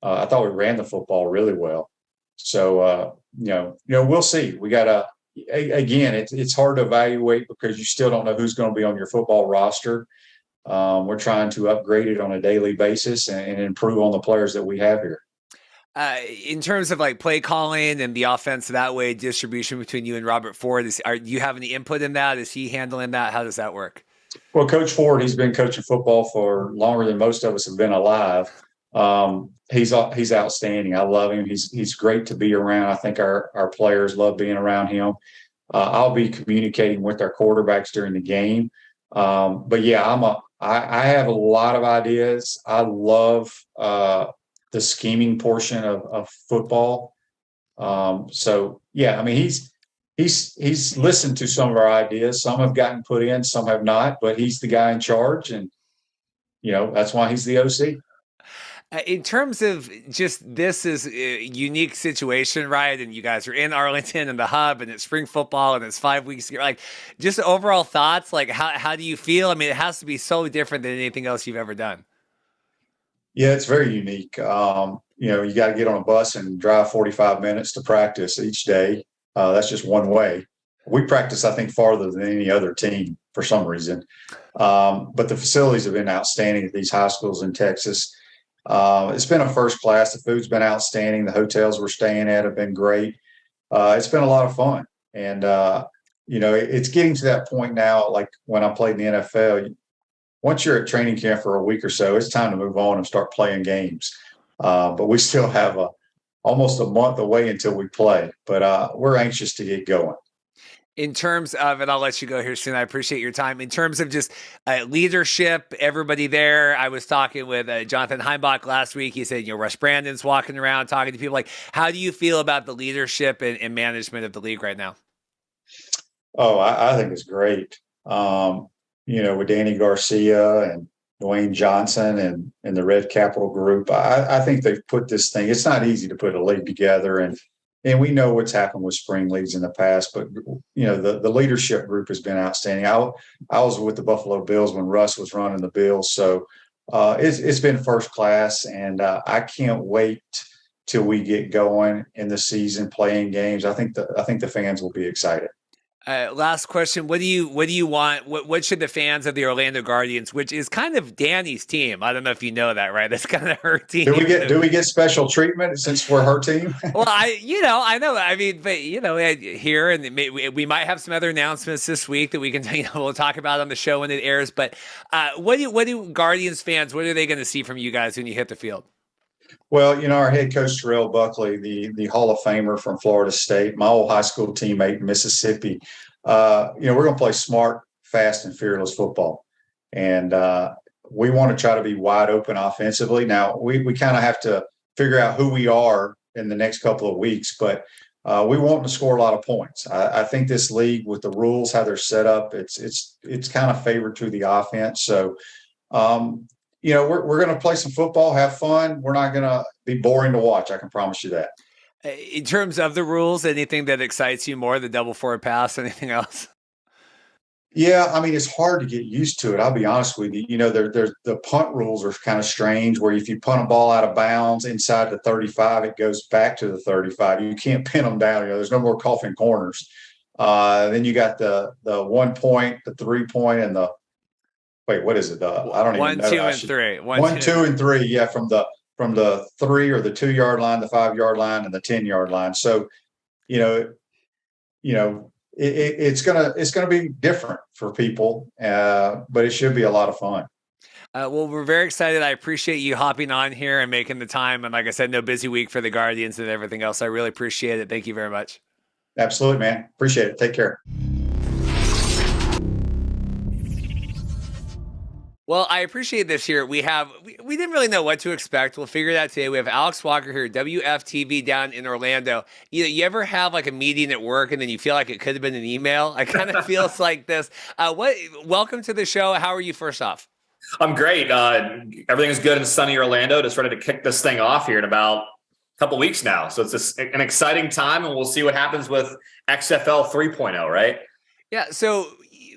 I thought we ran the football really well. So, we'll see. We got to. Again, it's hard to evaluate because you still don't know who's going to be on your football roster. We're trying to upgrade it on a daily basis and improve on the players that we have here. In terms of like play calling and the offense that way, distribution between you and Robert Ford, do you have any input in that? Is he handling that? How does that work? Well, Coach Ford, he's been coaching football for longer than most of us have been alive. He's outstanding. I love him. He's great to be around. I think our players love being around him. I'll be communicating with our quarterbacks during the game. But yeah, I have a lot of ideas. I love the scheming portion of football. So yeah, he's listened to some of our ideas. Some have gotten put in, some have not. But he's the guy in charge, and that's why he's the OC. In terms of just this is a unique situation, right? And you guys are in Arlington and the hub and it's spring football and it's 5 weeks. Like just overall thoughts, like how do you feel? I mean, it has to be so different than anything else you've ever done. Yeah, it's very unique. You got to get on a bus and drive 45 minutes to practice each day. That's just one way. We practice, I think, farther than any other team for some reason. But the facilities have been outstanding at these high schools in Texas. It's been a first class. The food's been outstanding. The hotels we're staying at have been great. It's been a lot of fun. And, it's getting to that point now, like when I played in the NFL, once you're at training camp for a week or so, it's time to move on and start playing games. But we still have almost a month away until we play. But we're anxious to get going. In terms of, and I'll let you go here soon, I appreciate your time. In terms of just leadership, everybody there, I was talking with Jonathan Heimbach last week. He said, Russ Brandon's walking around talking to people. Like, how do you feel about the leadership and management of the league right now? Oh, I think it's great. With Danny Garcia and Dwayne Johnson and the Red Capital Group, I think they've put this thing. It's not easy to put a league together, and we know what's happened with spring leagues in the past, but the leadership group has been outstanding. I was with the Buffalo Bills when Russ was running the Bills, so it's been first class, and I can't wait till we get going in the season playing games. I think the fans will be excited. Last question. What do you want? What should the fans of the Orlando Guardians, which is kind of Danny's team? I don't know if you know that, right? That's kind of her team. Do we get special treatment since we're her team? Well, I know. I mean, but here and we might have some other announcements this week that we can we'll talk about on the show when it airs. But what do Guardians fans? What are they going to see from you guys when you hit the field? Well, our head coach, Terrell Buckley, the Hall of Famer from Florida State, my old high school teammate in Mississippi, we're going to play smart, fast, and fearless football. And we want to try to be wide open offensively. Now, we kind of have to figure out who we are in the next couple of weeks, but we want to score a lot of points. I think this league, with the rules, how they're set up, it's kind of favored to the offense. So, we're going to play some football, have fun. We're not going to be boring to watch. I can promise you that. In terms of the rules, anything that excites you more, the double forward pass, anything else? Yeah, I mean, it's hard to get used to it. I'll be honest with you. There's the punt rules are kind of strange, where if you punt a ball out of bounds inside the 35, it goes back to the 35. You can't pin them down. There's no more coffin corners. Then you got the 1 point, the 3 point, and the wait, what is it? I don't even know. 1, 2, and 3. 1, 2, and 3. Yeah, from the 3 or the 2 yard line, the 5 yard line, and the 10 yard line. So, it's gonna be different for people, but it should be a lot of fun. Well, we're very excited. I appreciate you hopping on here and making the time. And like I said, no busy week for the Guardians and everything else. I really appreciate it. Thank you very much. Absolutely, man. Appreciate it. Take care. Well, I appreciate this here. We didn't really know what to expect. We'll figure that today. We have Alex Walker here, WFTV down in Orlando. You ever have like a meeting at work and then you feel like it could have been an email? I kind of feels like this. Welcome to the show. How are you first off? I'm great. Everything's good in sunny Orlando. Just ready to kick this thing off here in about a couple weeks now. So it's an exciting time, and we'll see what happens with XFL 3.0, right? Yeah. So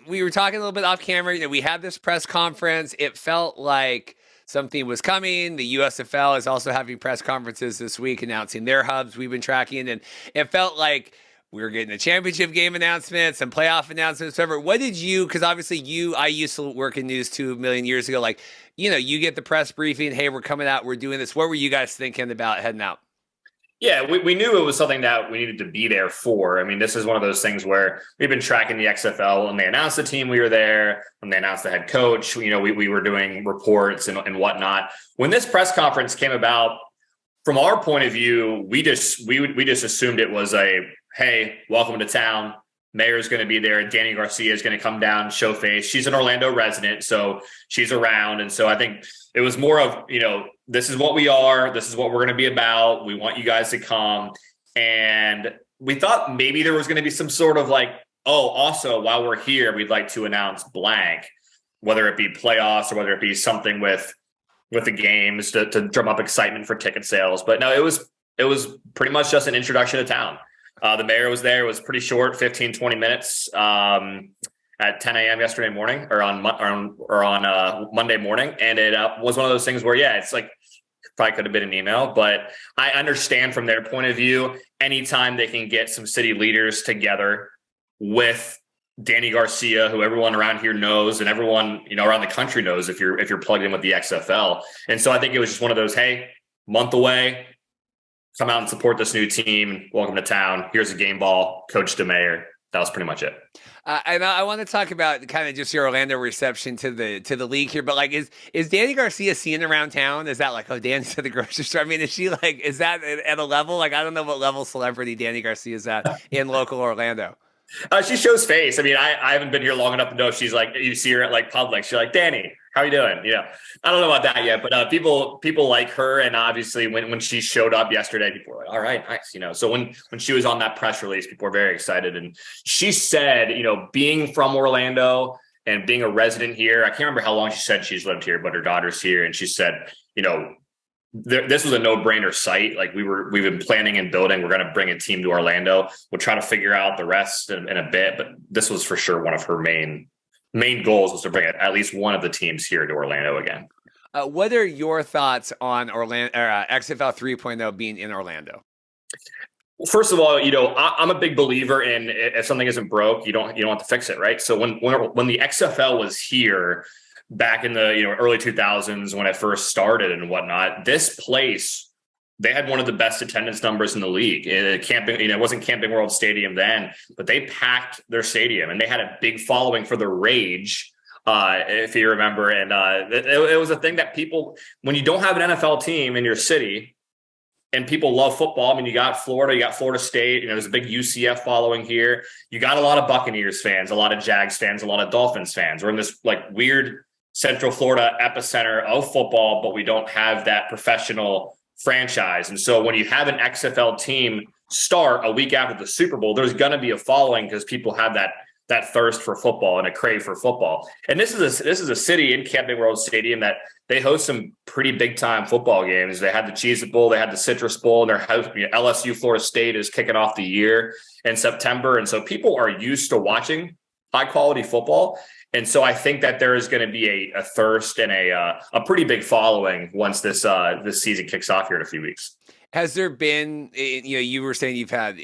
we were talking a little bit off camera. We had this press conference. It felt like something was coming. The USFL is also having press conferences this week announcing their hubs we've been tracking. And it felt like we were getting a championship game announcements and playoff announcements, whatever. What did you, because obviously I used to work in news 2 million years ago. Like, you get the press briefing. Hey, we're coming out. We're doing this. What were you guys thinking about heading out? Yeah, we knew it was something that we needed to be there for. I mean, this is one of those things where we've been tracking the XFL. When they announced the team, we were there. When they announced the head coach, we were doing reports and whatnot. When this press conference came about, from our point of view, we just assumed it was hey, welcome to town. Mayor's going to be there. Danny Garcia is going to come down, show face. She's an Orlando resident, so she's around. And so I think it was more of, this is what we are. This is what we're going to be about. We want you guys to come. And we thought maybe there was going to be some sort of also, while we're here, we'd like to announce blank. whether it be playoffs or whether it be something with the games to drum up excitement for ticket sales. But no, it was pretty much just an introduction to town. The mayor was there. It was pretty short, 15, 20 minutes at 10 a.m. yesterday morning or on Monday morning. And it was one of those things where, yeah, it's like probably could have been an email, but I understand from their point of view, anytime they can get some city leaders together with Danny Garcia, who everyone around here knows and everyone, around the country knows if you're plugged in with the XFL. And so I think it was just one of those, hey, month away, come out and support this new team. Welcome to town. Here's a game ball, Coach DeMayer. That was pretty much it. And I want to talk about kind of just your Orlando reception to the league here. But like, is Danny Garcia seen around town? Is that like, oh, Danny's at the grocery store? I mean, is that at a level? Like, I don't know what level celebrity Danny Garcia is at in local Orlando. She shows face. I mean, I haven't been here long enough to know if she's like, you see her at like Publix, she's like, Danny, how are you doing? I don't know about that yet, but people like her. And obviously when she showed up yesterday, people were like, all right, nice. So when she was on that press release, people were very excited. And she said, being from Orlando and being a resident here, I can't remember how long she said she's lived here, but her daughter's here. And she said, this was a no-brainer site. Like we've been planning and building. We're going to bring a team to Orlando. We'll try to figure out the rest in a bit, but this was for sure one of her main goals was to bring at least one of the teams here to Orlando again. What are your thoughts on Orlando XFL 3.0 being in Orlando? Well, first of all, I'm a big believer in if something isn't broke, you don't have to fix it, right? So when the XFL was here back in the early 2000s when it first started and whatnot, this place, they had one of the best attendance numbers in the league. It wasn't Camping World Stadium then, but they packed their stadium and they had a big following for the Rage, if you remember. And it was a thing that people, when you don't have an NFL team in your city and people love football, I mean, you got Florida, you got Florida State, there's a big UCF following here. You got a lot of Buccaneers fans, a lot of Jags fans, a lot of Dolphins fans. We're in this like weird Central Florida epicenter of football, but we don't have that professional franchise. And so when you have an XFL team start a week after the Super Bowl, there's going to be a following because people have that thirst for football and a crave for football. And this is a city in Camping World Stadium that they host some pretty big time football games. They had the Cheez-It Bowl, they had the Citrus Bowl, and their LSU Florida State is kicking off the year in September. And so people are used to watching high quality football. And so I think that there is going to be a thirst and a pretty big following once this season kicks off here in a few weeks. Has there been, you were saying you've had,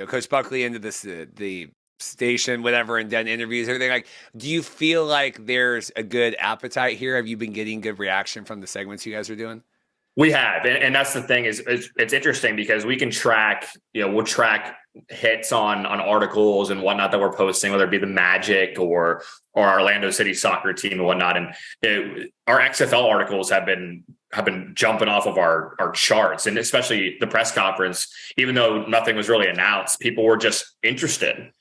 Coach Buckley into the station, whatever, and done interviews, everything. Like, do you feel like there's a good appetite here? Have you been getting good reaction from the segments you guys are doing? We have, and that's the thing is it's interesting because we can track, we'll track hits on articles and whatnot that we're posting, whether it be the Magic or our Orlando City soccer team and whatnot. And our XFL articles have been jumping off of our charts, and especially the press conference, even though nothing was really announced, people were just interested.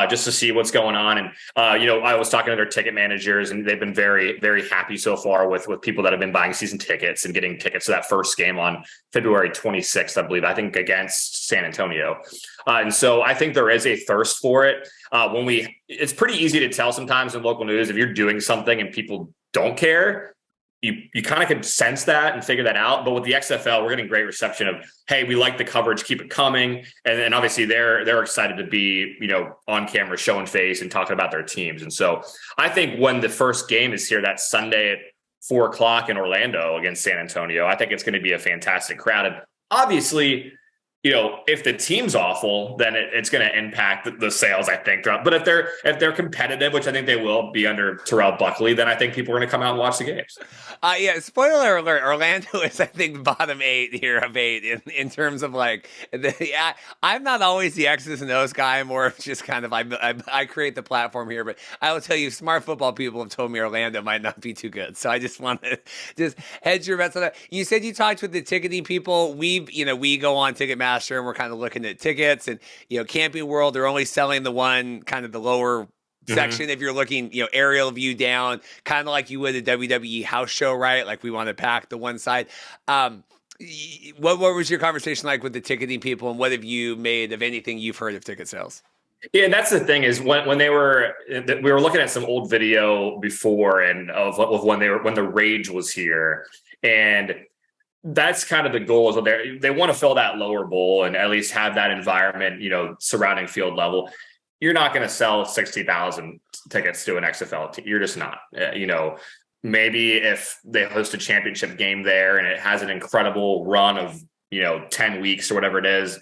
Just to see what's going on. And, I was talking to their ticket managers and they've been very, very happy so far with people that have been buying season tickets and getting tickets to that first game on February 26th, I believe, against San Antonio. And so I think there is a thirst for it. It's pretty easy to tell sometimes in local news, if you're doing something and people don't care, you kind of can sense that and figure that out. But with the XFL, we're getting great reception of, hey, we like the coverage, keep it coming. And obviously they're excited to be, on camera, showing face and talking about their teams. And so I think when the first game is here, that Sunday at 4:00 in Orlando against San Antonio, I think it's going to be a fantastic crowd. And obviously, if the team's awful, then it's going to impact the sales, I think. But if they're competitive, which I think they will be under Terrell Buckley, then I think people are going to come out and watch the games. Spoiler alert, Orlando is, I think, bottom 8 here of 8 in terms of like, I'm not always the X's and O's guy. I'm more of just kind of, I create the platform here, but I will tell you, smart football people have told me Orlando might not be too good. So I just want to just hedge your bets on that. You said you talked with the ticketing people. We go on Ticketmaster and we're kind of looking at tickets, and Camping World, they're only selling the one kind of the lower section. If you're looking, aerial view down, kind of like you would a WWE house show, right? Like we want to pack the one side. What was your conversation like with the ticketing people, and what have you made of anything you've heard of ticket sales? Yeah, and that's the thing is when we were looking at some old video before and of when the rage was here, and that's kind of the goal is they want to fill that lower bowl and at least have that environment, surrounding field level. You're not going to sell 60,000 tickets to an XFL team. You're just not. Maybe if they host a championship game there and it has an incredible run of 10 weeks or whatever it is,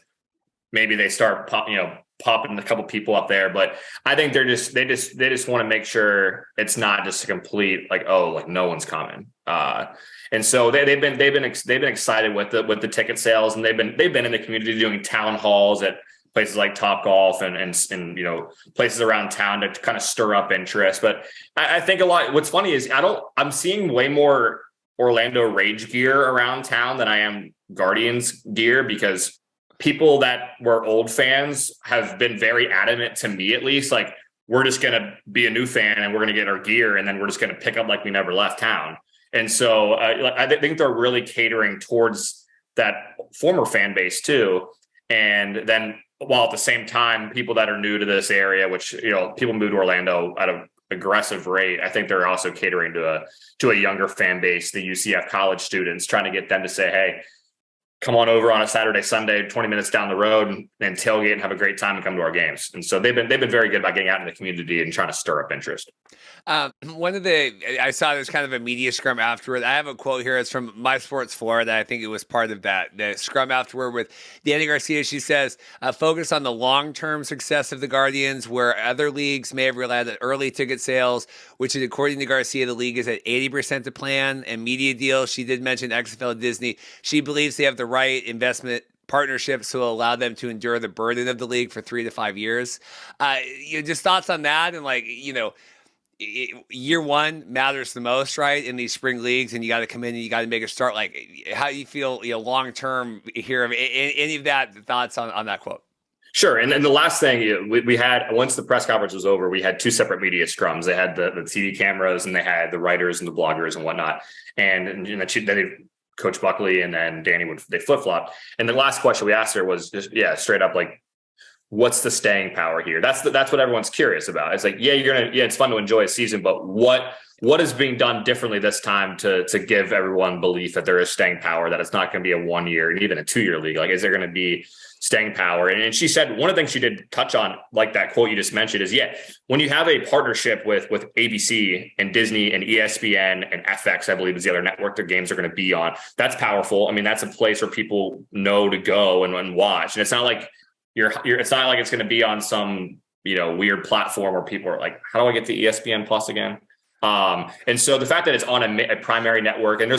maybe they start popping a couple people up there. But I think they just want to make sure it's not just a complete no one's coming. And so they've been excited with the ticket sales, and they've been in the community doing town halls at places like Topgolf and places around town to kind of stir up interest. But I think a lot. What's funny is I'm seeing way more Orlando Rage gear around town than I am Guardians gear, because people that were old fans have been very adamant, to me at least, like, we're just going to be a new fan and we're going to get our gear and then we're just going to pick up like we never left town. And so I think they're really catering towards that former fan base too. And then while at the same time, people that are new to this area, which, people move to Orlando at an aggressive rate, I think they're also catering to a younger fan base, the UCF college students, trying to get them to say, hey, come on over on a Saturday, Sunday, 20 minutes down the road and tailgate and have a great time and come to our games. And so they've been very good about getting out in the community and trying to stir up interest. I saw there's kind of a media scrum afterward. I have a quote here. It's from My Sports Florida. I think it was part of the scrum afterward with Dani Garcia. She says, focus on the long-term success of the Guardians, where other leagues may have relied on early ticket sales, which is, according to Garcia, the league is at 80% to plan, and media deals. She did mention XFL Disney. She believes they have the right investment partnerships will allow them to endure the burden of the league for 3 to 5 years. Just thoughts on that, and year one matters the most, right, in these spring leagues, and you got to come in and you got to make a start. Like, how do you feel, long term here? Any of that thoughts on that quote? Sure. And then the last thing we had, once the press conference was over, we had two separate media scrums. They had the TV cameras and they had the writers and the bloggers and whatnot. And then Coach Buckley and then Dani they flip flopped. And the last question we asked her was just, straight up, like, what's the staying power here? That's what everyone's curious about. It's like, it's fun to enjoy a season, but what is being done differently this time to give everyone belief that there is staying power, that it's not going to be a 1 year and even a 2 year league? Like, is there going to be staying power? And she said one of the things she did touch on, like that quote you just mentioned, is when you have a partnership with ABC and Disney and ESPN and FX, I believe is the other network their games are going to be on, that's powerful. I mean, that's a place where people know to go and watch. And it's not like it's not like it's going to be on some, weird platform where people are like, how do I get the ESPN Plus again? And so the fact that it's on a primary network, and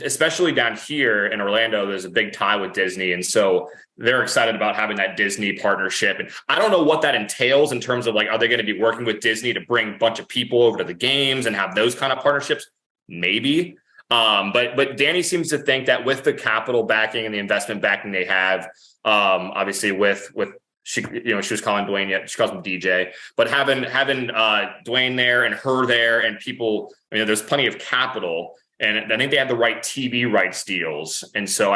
especially down here in Orlando, there's a big tie with Disney. And so they're excited about having that Disney partnership. And I don't know what that entails in terms of, like, are they going to be working with Disney to bring a bunch of people over to the games and have those kind of partnerships? Maybe. But Dani seems to think that with the capital backing and the investment backing they have, obviously with she was calling Dwayne, she calls him DJ, but having Dwayne there and her there and people, there's plenty of capital, and I think they have the right TV rights deals. And so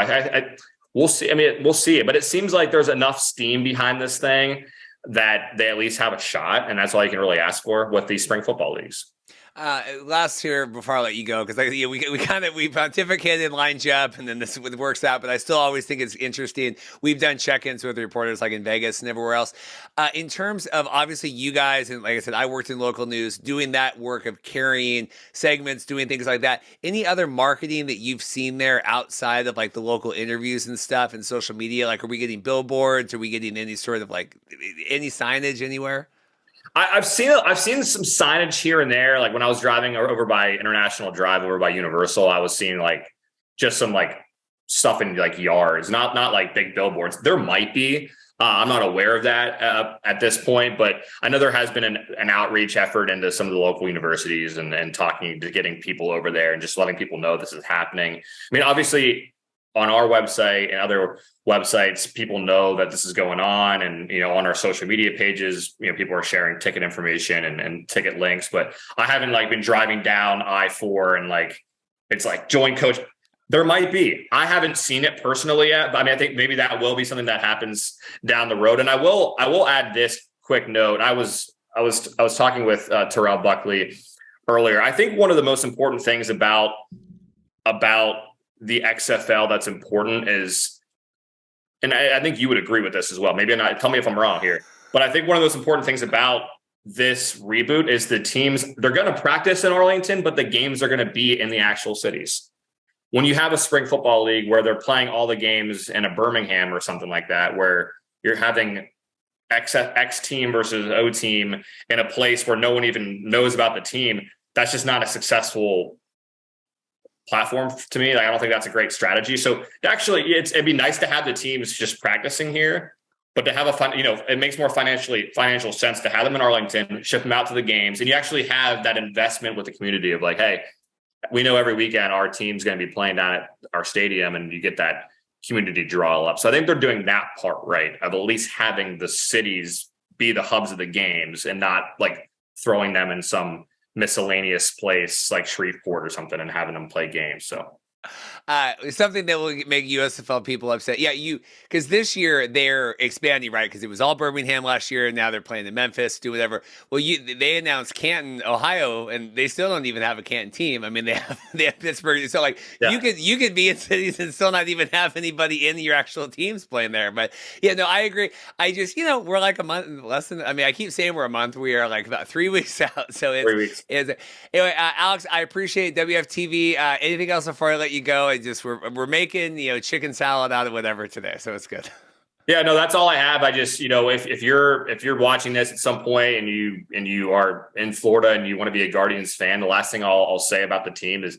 we'll see. We'll see it, but it seems like there's enough steam behind this thing that they at least have a shot. And that's all you can really ask for with these spring football leagues. Last here before I let you go, because we pontificated and lined you up, and then this works out. But I still always think it's interesting. We've done check-ins with reporters like in Vegas and everywhere else. In terms of, obviously, you guys, and like I said, I worked in local news, doing that work of carrying segments, doing things like that. Any other marketing that you've seen there outside of, like, the local interviews and stuff and social media? Like, are we getting billboards? Are we getting any sort of, like, any signage anywhere? I've seen some signage here and there. Like when I was driving over by International Drive, over by Universal, I was seeing like just some like stuff in like yards, not like big billboards. There might be. I'm not aware of that at this point, but I know there has been an outreach effort into some of the local universities and talking to getting people over there and just letting people know this is happening. I mean, obviously, on our website and other websites, people know that this is going on, and on our social media pages, people are sharing ticket information and ticket links. But I haven't been driving down I-4 and it's like join coach. There might be. I haven't seen it personally yet, but I think maybe that will be something that happens down the road. And I will add this quick note. I was talking with Terrell Buckley earlier. I think one of the most important things about the XFL that's important is, and I think you would agree with this as well. Maybe not. Tell me if I'm wrong here, but I think one of the most important things about this reboot is the teams, they're going to practice in Arlington, but the games are going to be in the actual cities. When you have a spring football league where they're playing all the games in a Birmingham or something like that, where you're having X team versus O team in a place where no one even knows about the team, that's just not a successful platform to me. Like, I don't think that's a great strategy. So actually, it'd be nice to have the teams just practicing here, but to have it makes more financial sense to have them in Arlington, ship them out to the games, and you actually have that investment with the community of like, hey, we know every weekend our team's going to be playing down at our stadium, and you get that community draw up. So I think they're doing that part right, of at least having the cities be the hubs of the games and not like throwing them in some miscellaneous place like Shreveport or something and having them play games. So something that will make USFL people upset. Yeah, because this year they're expanding, right? Because it was all Birmingham last year, and now they're playing in Memphis, do whatever. Well, they announced Canton, Ohio, and they still don't even have a Canton team. I mean, they have Pittsburgh. So like, yeah, you could be in cities and still not even have anybody in your actual teams playing there. But yeah, no, I agree. I just we're like a month less than. I mean, I keep saying we're a month. We are like about 3 weeks out. So it's 3 weeks. Anyway, Alex, I appreciate WFTV. Anything else before I let you go? We're making chicken salad out of whatever today, so it's good. Yeah, no, that's all I have. I just if you're watching this at some point and you are in Florida and you want to be a Guardians fan, the last thing I'll say about the team is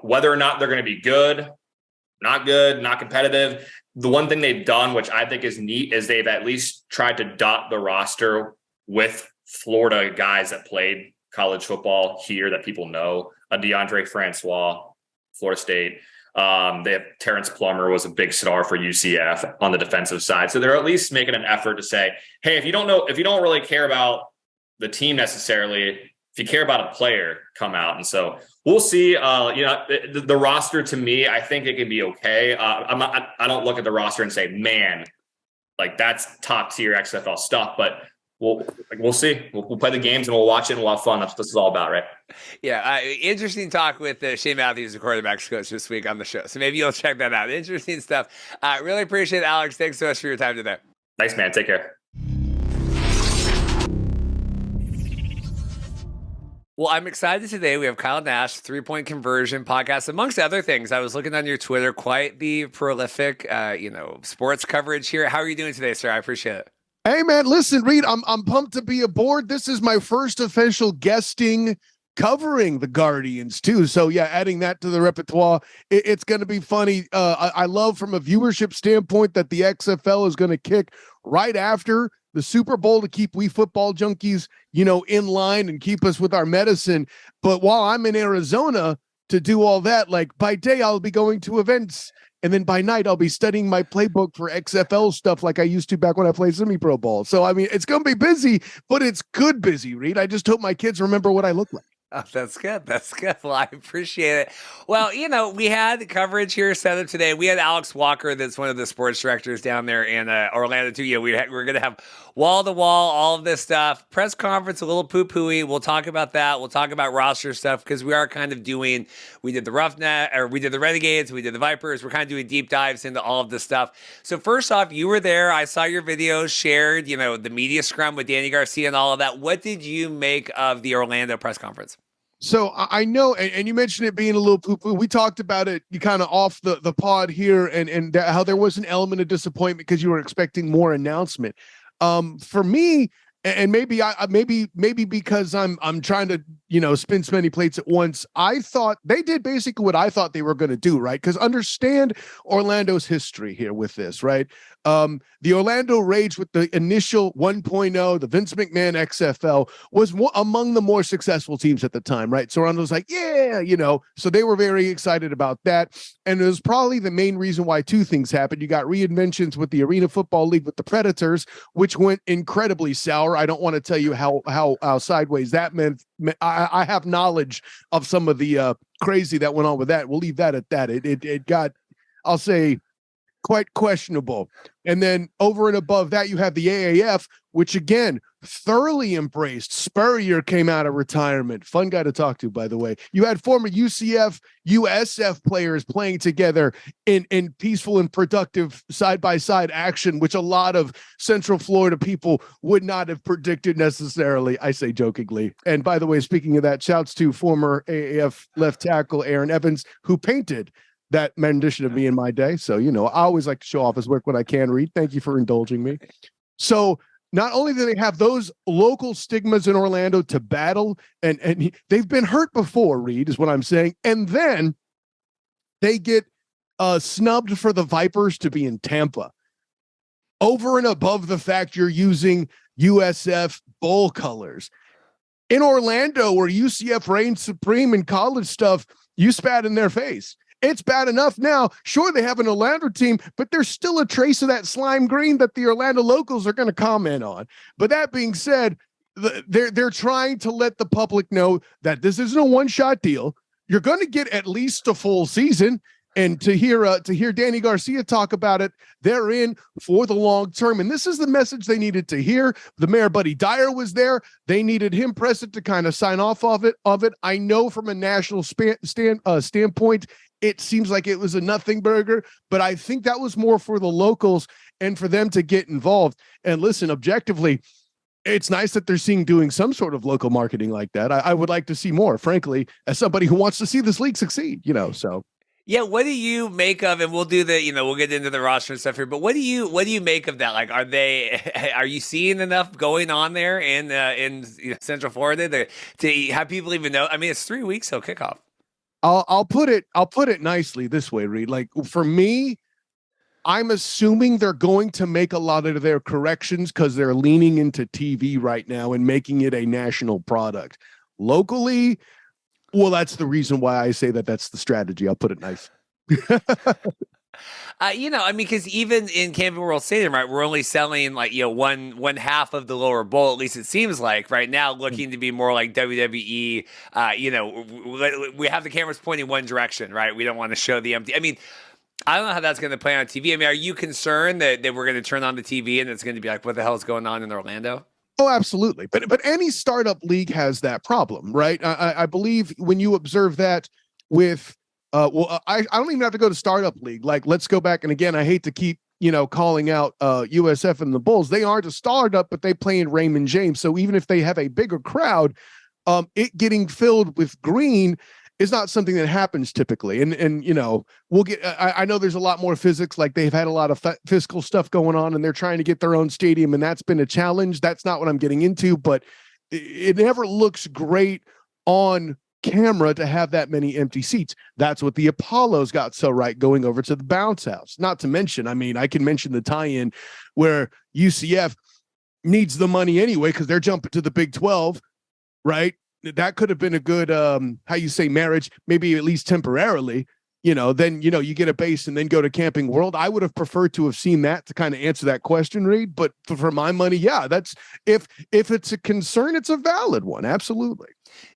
whether or not they're going to be good, not competitive. The one thing they've done, which I think is neat, is they've at least tried to dot the roster with Florida guys that played college football here that people know. A DeAndre Francois, Florida State. They have Terrence Plummer was a big star for UCF on the defensive side. So they're at least making an effort to say, hey, if you don't really care about the team necessarily, if you care about a player, come out. And so we'll see. The roster, to me, I think it can be okay. I don't look at the roster and say, man, like that's top tier XFL stuff, but we'll see. We'll play the games and we'll watch it and we'll have fun. That's what this is all about, right? Yeah. Interesting talk with Shane Mathews, the quarterback's coach, this week on the show. So maybe you'll check that out. Interesting stuff. Really appreciate it, Alex. Thanks so much for your time today. Thanks, man. Take care. Well, I'm excited today. We have Kyle Nash, 3-point conversion podcast, amongst other things. I was looking on your Twitter, quite the prolific, sports coverage here. How are you doing today, sir? I appreciate it. Hey man, listen, Reed, I'm pumped to be aboard. This is my first official guesting covering the Guardians too. So yeah, adding that to the repertoire, it's going to be funny. I love from a viewership standpoint that the XFL is going to kick right after the Super Bowl to keep we football junkies, in line and keep us with our medicine. But while I'm in Arizona to do all that, like by day, I'll be going to events. And then by night, I'll be studying my playbook for XFL stuff like I used to back when I played semi-pro ball. So, I mean, it's going to be busy, but it's good busy, Reed. I just hope my kids remember what I look like. Oh, that's good. That's good. Well, I appreciate it. Well, we had coverage here set up today. We had Alex Walker, that's one of the sports directors down there in Orlando, too. We're going to have wall-to-wall, all of this stuff. Press conference, a little poo-pooey. We'll talk about that. We'll talk about roster stuff because we are kind of we did the Renegades, we did the Vipers. We're kind of doing deep dives into all of this stuff. So first off, you were there. I saw your videos shared, the media scrum with Danny Garcia and all of that. What did you make of the Orlando press conference? So I know, and you mentioned it being a little poo-poo. We talked about it kind of off the pod here and how there was an element of disappointment because you were expecting more announcement. For me, and maybe because I'm trying to, spin so many plates at once. I thought they did basically what I thought they were going to do, right? Because understand Orlando's history here with this, right? The Orlando Rage with the initial 1.0, the Vince McMahon XFL was among the more successful teams at the time, right? So Orlando was like, yeah, so they were very excited about that. And it was probably the main reason why two things happened. You got reinventions with the Arena Football League with the Predators, which went incredibly sour. I don't want to tell you how sideways that meant. I have knowledge of some of the crazy that went on with that. We'll leave that at that. It got, I'll say, quite questionable. And then over and above that, you have the AAF, which again, thoroughly embraced. Spurrier came out of retirement. Fun guy to talk to, by the way. You had former UCF, USF players playing together in peaceful and productive side-by-side action, which a lot of Central Florida people would not have predicted necessarily, I say jokingly. And by the way, speaking of that, shouts to former AAF left tackle Aaron Evans, who painted that rendition of me in my day. So, I always like to show off his work when I can, Reed. Thank you for indulging me. So not only do they have those local stigmas in Orlando to battle, and they've been hurt before, Reed, is what I'm saying. And then they get snubbed for the Vipers to be in Tampa. Over and above the fact you're using USF bowl colors. In Orlando, where UCF reigns supreme in college stuff, you spat in their face. It's bad enough now. Sure, they have an Orlando team, but there's still a trace of that slime green that the Orlando locals are going to comment on. But that being said, they're trying to let the public know that this isn't a one-shot deal. You're going to get at least a full season. And to hear Danny Garcia talk about it, they're in for the long term. And this is the message they needed to hear. The mayor, Buddy Dyer, was there. They needed him present to kind of sign off of it. I know from a national standpoint, it seems like it was a nothing burger, but I think that was more for the locals and for them to get involved. And listen, objectively, it's nice that they're doing some sort of local marketing like that. I would like to see more, frankly, as somebody who wants to see this league succeed, so. Yeah, what do you make of, and we'll do we'll get into the roster and stuff here, but what do you make of that? Like, are you seeing enough going on there in Central Florida to have people even know? I mean, it's 3 weeks till kickoff. I'll put it nicely this way, Reed. Like, for me, I'm assuming they're going to make a lot of their corrections because they're leaning into TV right now and making it a national product. Locally, well, that's the reason why I say that's the strategy. I'll put it nice. Because even in Camping World Stadium, right, we're only selling one half of the lower bowl. At least it seems like right now, looking to be more like WWE. We have the cameras pointing one direction, right? We don't want to show the empty. I mean, I don't know how that's going to play on TV. I mean, are you concerned that we're going to turn on the TV and it's going to be like, what the hell is going on in Orlando? Oh, absolutely. But any startup league has that problem, right? I believe when you observe that with, I don't even have to go to startup league. Like, let's go back. And again, I hate to keep, calling out USF and the Bulls. They aren't a startup, but they play in Raymond James. So even if they have a bigger crowd, it getting filled with green is not something that happens typically. And we'll get, I know there's a lot more physics, like they've had a lot of fiscal stuff going on and they're trying to get their own stadium. And that's been a challenge. That's not what I'm getting into, but it never looks great on camera to have that many empty seats. That's what the Apollos got so right going over to the bounce house. Not to mention, I mean, I can mention the tie-in where UCF needs the money anyway, because they're jumping to the Big 12, right? That could have been a good, marriage, maybe at least temporarily, then, you get a base and then go to Camping World. I would have preferred to have seen that to kind of answer that question, Reed. But for my money, yeah, that's if it's a concern, it's a valid one. Absolutely.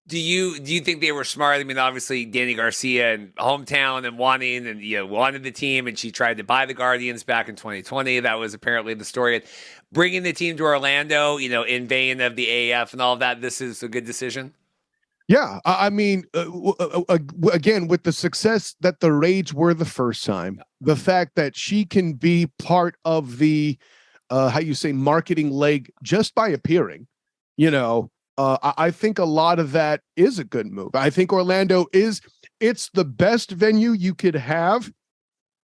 Do you think they were smart? I mean, obviously Danny Garcia and hometown and wanted the team, and she tried to buy the Guardians back in 2020. That was apparently the story. Bringing the team to Orlando, in vain of the AF and all of that, this is a good decision. Yeah, I mean, again, with the success that the Raids were the first time, the fact that she can be part of the, marketing leg just by appearing, I think a lot of that is a good move. I think Orlando it's the best venue you could have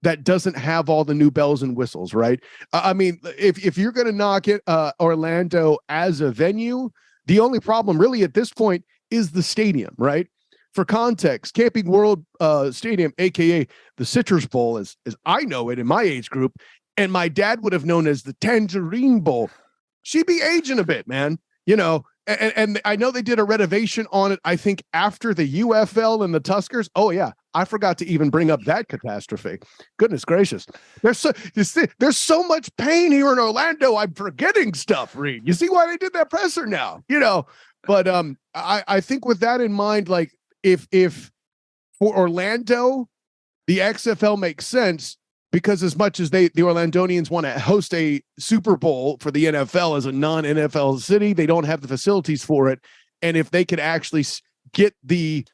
that doesn't have all the new bells and whistles, right? I mean, if you're going to knock it, Orlando as a venue, the only problem really at this point is the stadium, right? For context, Camping World Stadium, aka the Citrus Bowl, as I know it in my age group, and my dad would have known as the Tangerine Bowl. She'd be aging a bit, man. And I know they did a renovation on it, I think, after the UFL and the Tuskers. Oh, yeah. I forgot to even bring up that catastrophe. Goodness gracious. There's so much pain here in Orlando. I'm forgetting stuff, Reed. You see why they did that presser now, But I think with that in mind, like if for Orlando, the XFL makes sense, because as much as the Orlandonians want to host a Super Bowl for the NFL as a non-NFL city, they don't have the facilities for it. And if they could actually get the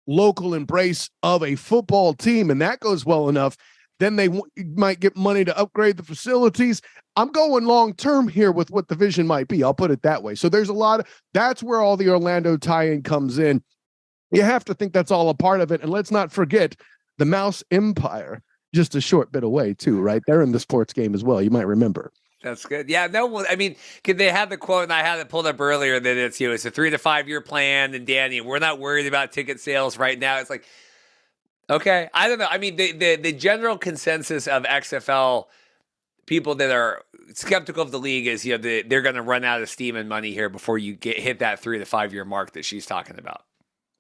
local embrace of a football team and that goes well enough, then they might get money to upgrade the facilities. I'm going long-term here with what the vision might be. I'll put it that way. So there's that's where all the Orlando tie-in comes in. You have to think that's all a part of it. And let's not forget the Mouse Empire, just a short bit away too, right? They're in the sports game as well. You might remember. That's good. Yeah, no, I mean, they had the quote, and I had it pulled up earlier that it's, it's a 3 to 5 year plan. And Danny, we're not worried about ticket sales right now. It's like, okay, I don't know. I mean, the general consensus of XFL people that are skeptical of the league is, they're going to run out of steam and money here before you hit that 3 to 5 year mark that she's talking about.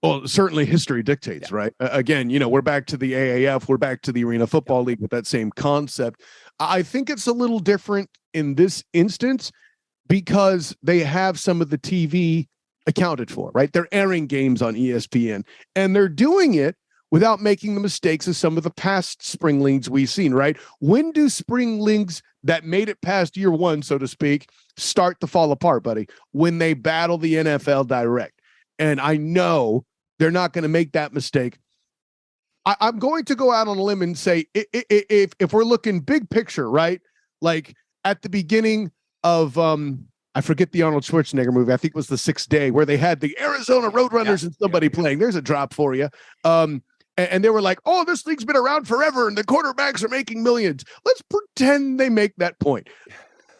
Well, certainly history dictates, right? Again, we're back to the AAF, we're back to the Arena Football League with that same concept. I think it's a little different in this instance because they have some of the TV accounted for, right? They're airing games on ESPN, and they're doing it without making the mistakes of some of the past spring leagues we've seen, right? When do spring leagues that made it past year one, so to speak, start to fall apart, buddy? When they battle the NFL direct. And I know they're not going to make that mistake. I'm going to go out on a limb and say, if we're looking big picture, right? Like at the beginning of, I forget the Arnold Schwarzenegger movie. I think it was The Sixth Day, where they had the Arizona Roadrunners and somebody playing. There's a drop for you. And they were like, oh, this league's been around forever and the quarterbacks are making millions. Let's pretend they make that point.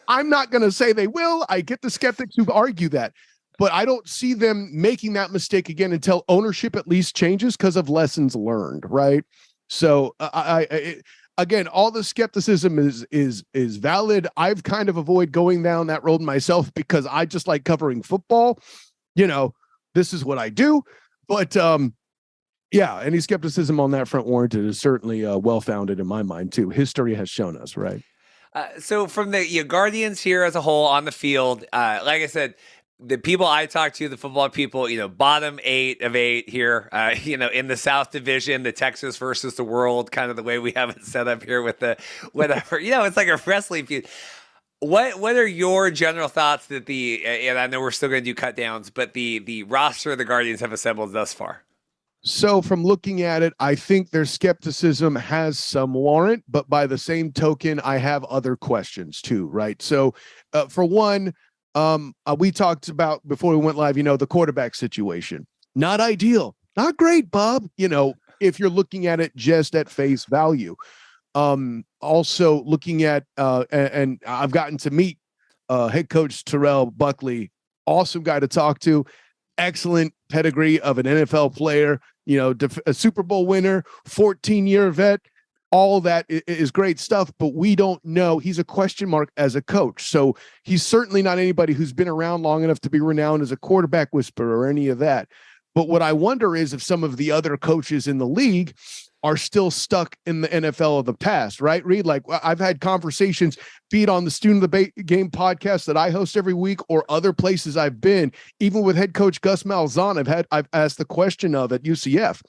I'm not going to say they will. I get the skeptics who argue that. But I don't see them making that mistake again until ownership at least changes because of lessons learned, right? So again, all the skepticism is valid. I've kind of avoided going down that road myself because I just like covering football. This is what I do. But yeah, any skepticism on that front warranted is certainly well-founded in my mind too. History has shown us, right? So from the Guardians here as a whole on the field, like I said, the people I talk to, the football people, bottom 8 of 8 here, in the South Division, the Texas versus the world, kind of the way we have it set up here with the whatever. It's like a wrestling feud. What are your general thoughts that and I know we're still going to do cut downs, but the roster the Guardians have assembled thus far? So from looking at it, I think their skepticism has some warrant, but by the same token, I have other questions too, right? So for one, we talked about before we went live, the quarterback situation. Not ideal, not great, Bob, if you're looking at it just at face value. Also looking at, and I've gotten to meet head coach Terrell Buckley, awesome guy to talk to, excellent pedigree of an NFL player, a Super Bowl winner, 14-year vet. All that is great stuff, but we don't know. He's a question mark as a coach. So he's certainly not anybody who's been around long enough to be renowned as a quarterback whisperer or any of that. But what I wonder is if some of the other coaches in the league are still stuck in the NFL of the past, right, Reed? Like I've had conversations, be it on the Student of the Game podcast that I host every week or other places I've been, even with head coach Gus Malzahn, I've asked the question of at UCF.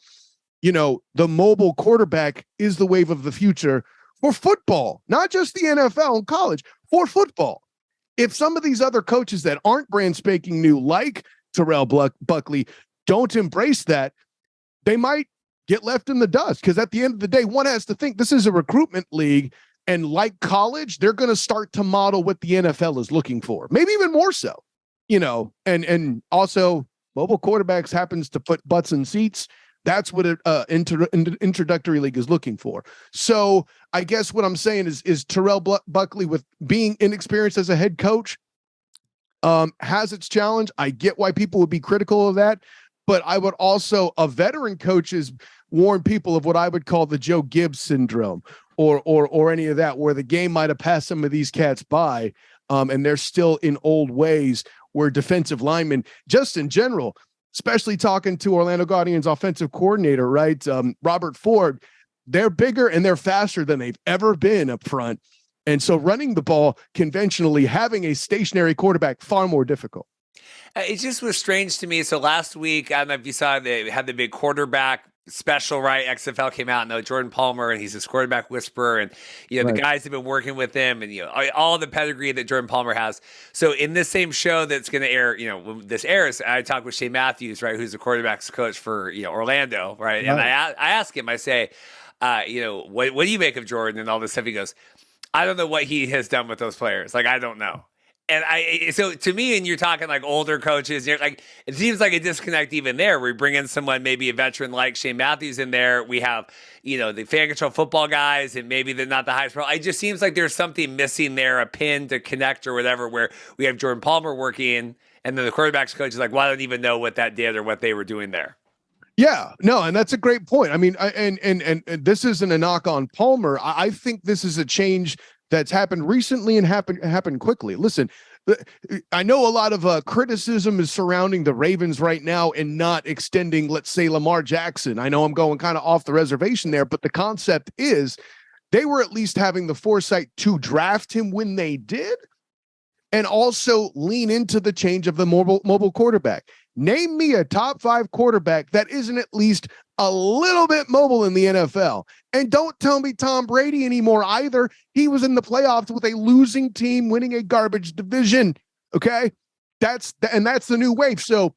The mobile quarterback is the wave of the future for football, not just the NFL and college, for football. If some of these other coaches that aren't brand spanking new, like Terrell Buckley, don't embrace that, they might get left in the dust. Because at the end of the day, one has to think this is a recruitment league. And like college, they're going to start to model what the NFL is looking for, maybe even more so, and also mobile quarterbacks happens to put butts in seats. That's what an introductory league is looking for. So I guess what I'm saying is Terrell Buckley, with being inexperienced as a head coach, has its challenge. I get why people would be critical of that, but I would also, a veteran coaches warn people of what I would call the Joe Gibbs syndrome or any of that, where the game might have passed some of these cats by, and they're still in old ways where defensive linemen, just in general, especially talking to Orlando Guardians offensive coordinator, right? Robert Ford, they're bigger and they're faster than they've ever been up front. And so running the ball conventionally, having a stationary quarterback, far more difficult. It just was strange to me. So last week, I don't know if you saw, they had the big quarterback special, right? XFL came out, and Jordan Palmer, and he's his quarterback whisperer, and the guys have been working with him, and all the pedigree that Jordan Palmer has. So in this same show that's going to air, when this airs, I talk with Mathews, right, who's the quarterbacks coach for Orlando, right? And I ask him, I say, what do you make of Jordan and all this stuff? He goes, I don't know what he has done with those players. Like, I don't know. And so to me, and you're talking like older coaches, it seems like a disconnect even there. We bring in someone, maybe a veteran like Mathews in there. We have, the fan control football guys, and maybe they're not the highest pro. It just seems like there's something missing there, a pin to connect or whatever, where we have Jordan Palmer working, and then the quarterbacks coach is like, well, I don't even know what that did or what they were doing there. Yeah, no, and that's a great point. I mean, and this isn't a knock on Palmer. I think this is a change that's happened recently and happened quickly. Listen, I know a lot of criticism is surrounding the Ravens right now and not extending, let's say, Lamar Jackson. I know I'm going kind of off the reservation there, but the concept is they were at least having the foresight to draft him when they did, and also lean into the change of the mobile quarterback. Name me a top 5 quarterback that isn't at least a little bit mobile in the NFL. And don't tell me Tom Brady anymore either. He was in the playoffs with a losing team, winning a garbage division. Okay. That's the new wave. So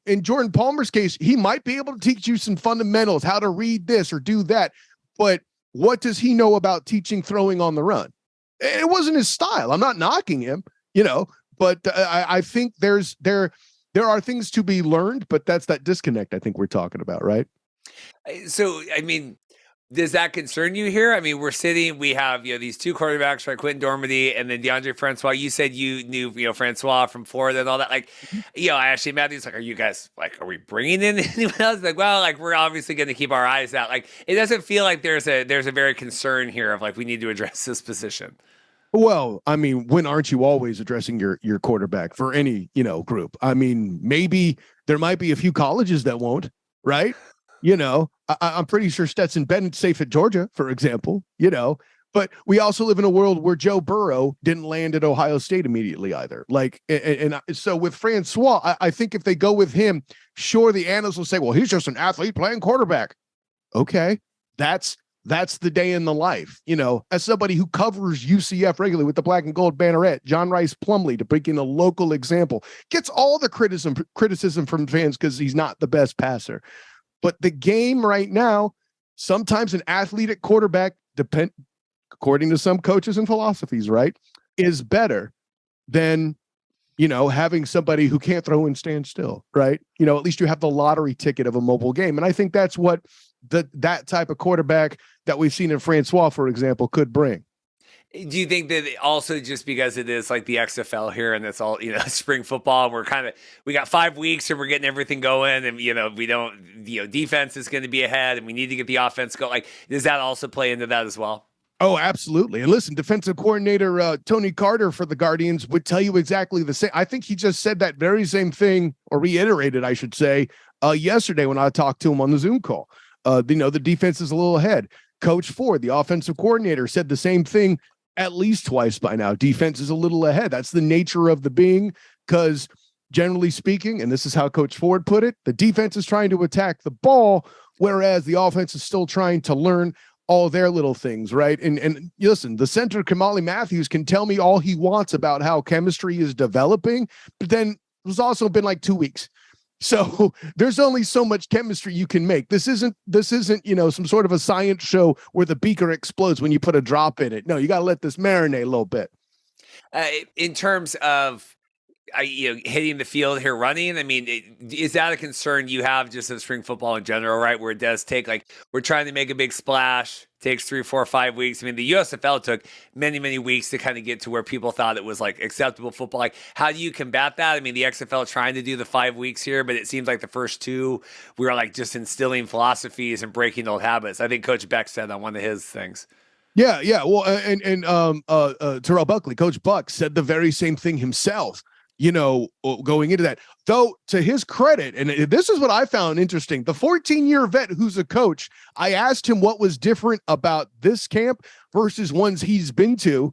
in Jordan Palmer's case, he might be able to teach you some fundamentals, how to read this or do that. But what does he know about teaching throwing on the run? It wasn't his style. I'm not knocking him, but I think there are things to be learned, but that's that disconnect I think we're talking about, right? So, I mean, does that concern you here? I mean, we have, these two quarterbacks, right? Quentin Dormady and then DeAndre Francois. You said you knew, Francois from Florida and all that. Like, I actually, Mathews, like, are you guys, like, are we bringing in anyone else? Like, well, like, we're obviously going to keep our eyes out. Like, it doesn't feel like there's a very concern here of like, we need to address this position. Well, I mean, when aren't you always addressing your quarterback for any, group? I mean, maybe there might be a few colleges that won't, right? I'm pretty sure Stetson Bennett's safe at Georgia, for example, but we also live in a world where Joe Burrow didn't land at Ohio State immediately either. Like, and so with Francois, I think if they go with him, sure, the analysts will say, well, he's just an athlete playing quarterback. Okay. That's the day in the life, as somebody who covers UCF regularly with the black and gold banneret, John Rice Plumlee, to bring in a local example, gets all the criticism from fans because he's not the best passer. But the game right now, sometimes an athlete at quarterback, according to some coaches and philosophies, right, is better than, having somebody who can't throw and stand still, right? At least you have the lottery ticket of a mobile game. And I think that's what that type of quarterback that we've seen in Francois, for example, could bring. Do you think that also just because it is like the XFL here and it's all, spring football, we got 5 weeks and we're getting everything going and, we don't, defense is going to be ahead and we need to get the offense going. Like, does that also play into that as well? Oh, absolutely. And listen, defensive coordinator Tony Carter for the Guardians would tell you exactly the same. I think he just said that very same thing, or reiterated, I should say, yesterday when I talked to him on the Zoom call. The defense is a little ahead. Coach Ford, the offensive coordinator, said the same thing at least twice by now. Defense is a little ahead. That's the nature of the being, because generally speaking, and this is how Coach Ford put it, the defense is trying to attack the ball, whereas the offense is still trying to learn all their little things, right? And listen, the center, Kamali Mathews, can tell me all he wants about how chemistry is developing, but then it's also been like 2 weeks. So there's only so much chemistry you can make. This isn't, some sort of a science show where the beaker explodes when you put a drop in it. No, you got to let this marinate a little bit. In terms of, hitting the field here running, I mean, is that a concern you have just in spring football in general, right? Where it does take, like, we're trying to make a big splash, takes 3, 4, 5 weeks. I mean, the USFL took many, many weeks to kind of get to where people thought it was like acceptable football. Like, how do you combat that? I mean, the XFL trying to do the 5 weeks here, but it seems like the first 2, we were like just instilling philosophies and breaking old habits. I think Coach Beck said on one of his things. Yeah. Well, and Terrell Buckley, Coach Buck, said the very same thing himself. Going into that, though, to his credit, and this is what I found interesting, the 14-year vet who's a coach, I asked him what was different about this camp versus ones he's been to.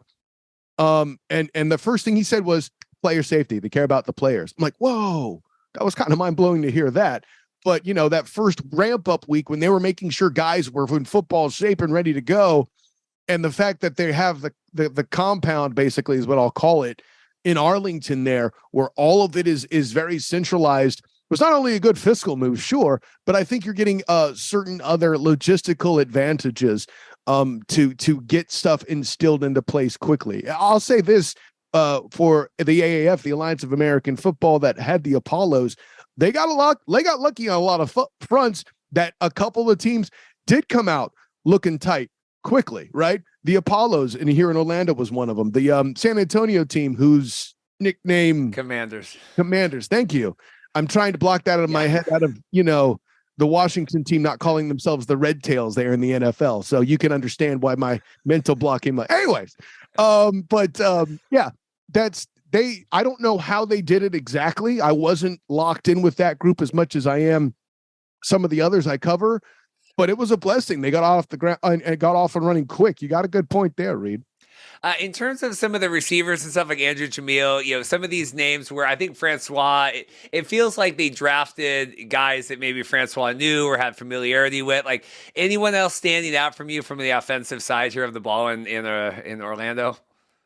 And the first thing he said was player safety. They care about the players. I'm like, whoa, that was kind of mind blowing to hear that. But, that first ramp up week when they were making sure guys were in football shape and ready to go, and the fact that they have the compound, basically is what I'll call it, in Arlington there, where all of it is very centralized, was not only a good fiscal move, sure, but I think you're getting certain other logistical advantages to get stuff instilled into place quickly. I'll say this for the AAF, the Alliance of American Football, that had the Apollos, they got lucky on a lot of fronts that a couple of teams did come out looking tight quickly, right? The Apollos in here in Orlando was one of them. The San Antonio team, whose nickname Commanders. Thank you. I'm trying to block that out of my head, out of the Washington team not calling themselves the Red Tails there in the NFL. So you can understand why my mental block came up. Anyways, yeah, I don't know how they did it exactly. I wasn't locked in with that group as much as I am some of the others I cover, but it was a blessing. They got off the ground and got off and running quick. You got a good point there, Reed. In terms of some of the receivers and stuff like Andrew Jamil, some of these names where I think Francois, it feels like they drafted guys that maybe Francois knew or had familiarity with. Like, anyone else standing out from you from the offensive side here of the ball in Orlando?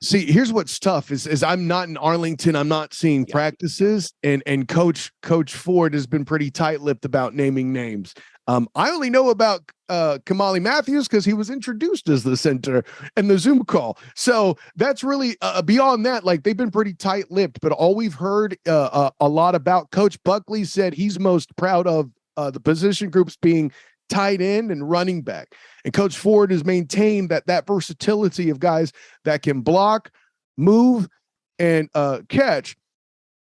See, here's what's tough is I'm not in Arlington. I'm not seeing practices, and Coach Ford has been pretty tight-lipped about naming names. I only know about Kamali Mathews because he was introduced as the center in the Zoom call. So that's really beyond that. Like, they've been pretty tight-lipped, but all we've heard a lot about, Coach Buckley said he's most proud of the position groups being tight end and running back. And Coach Ford has maintained that versatility of guys that can block, move, and catch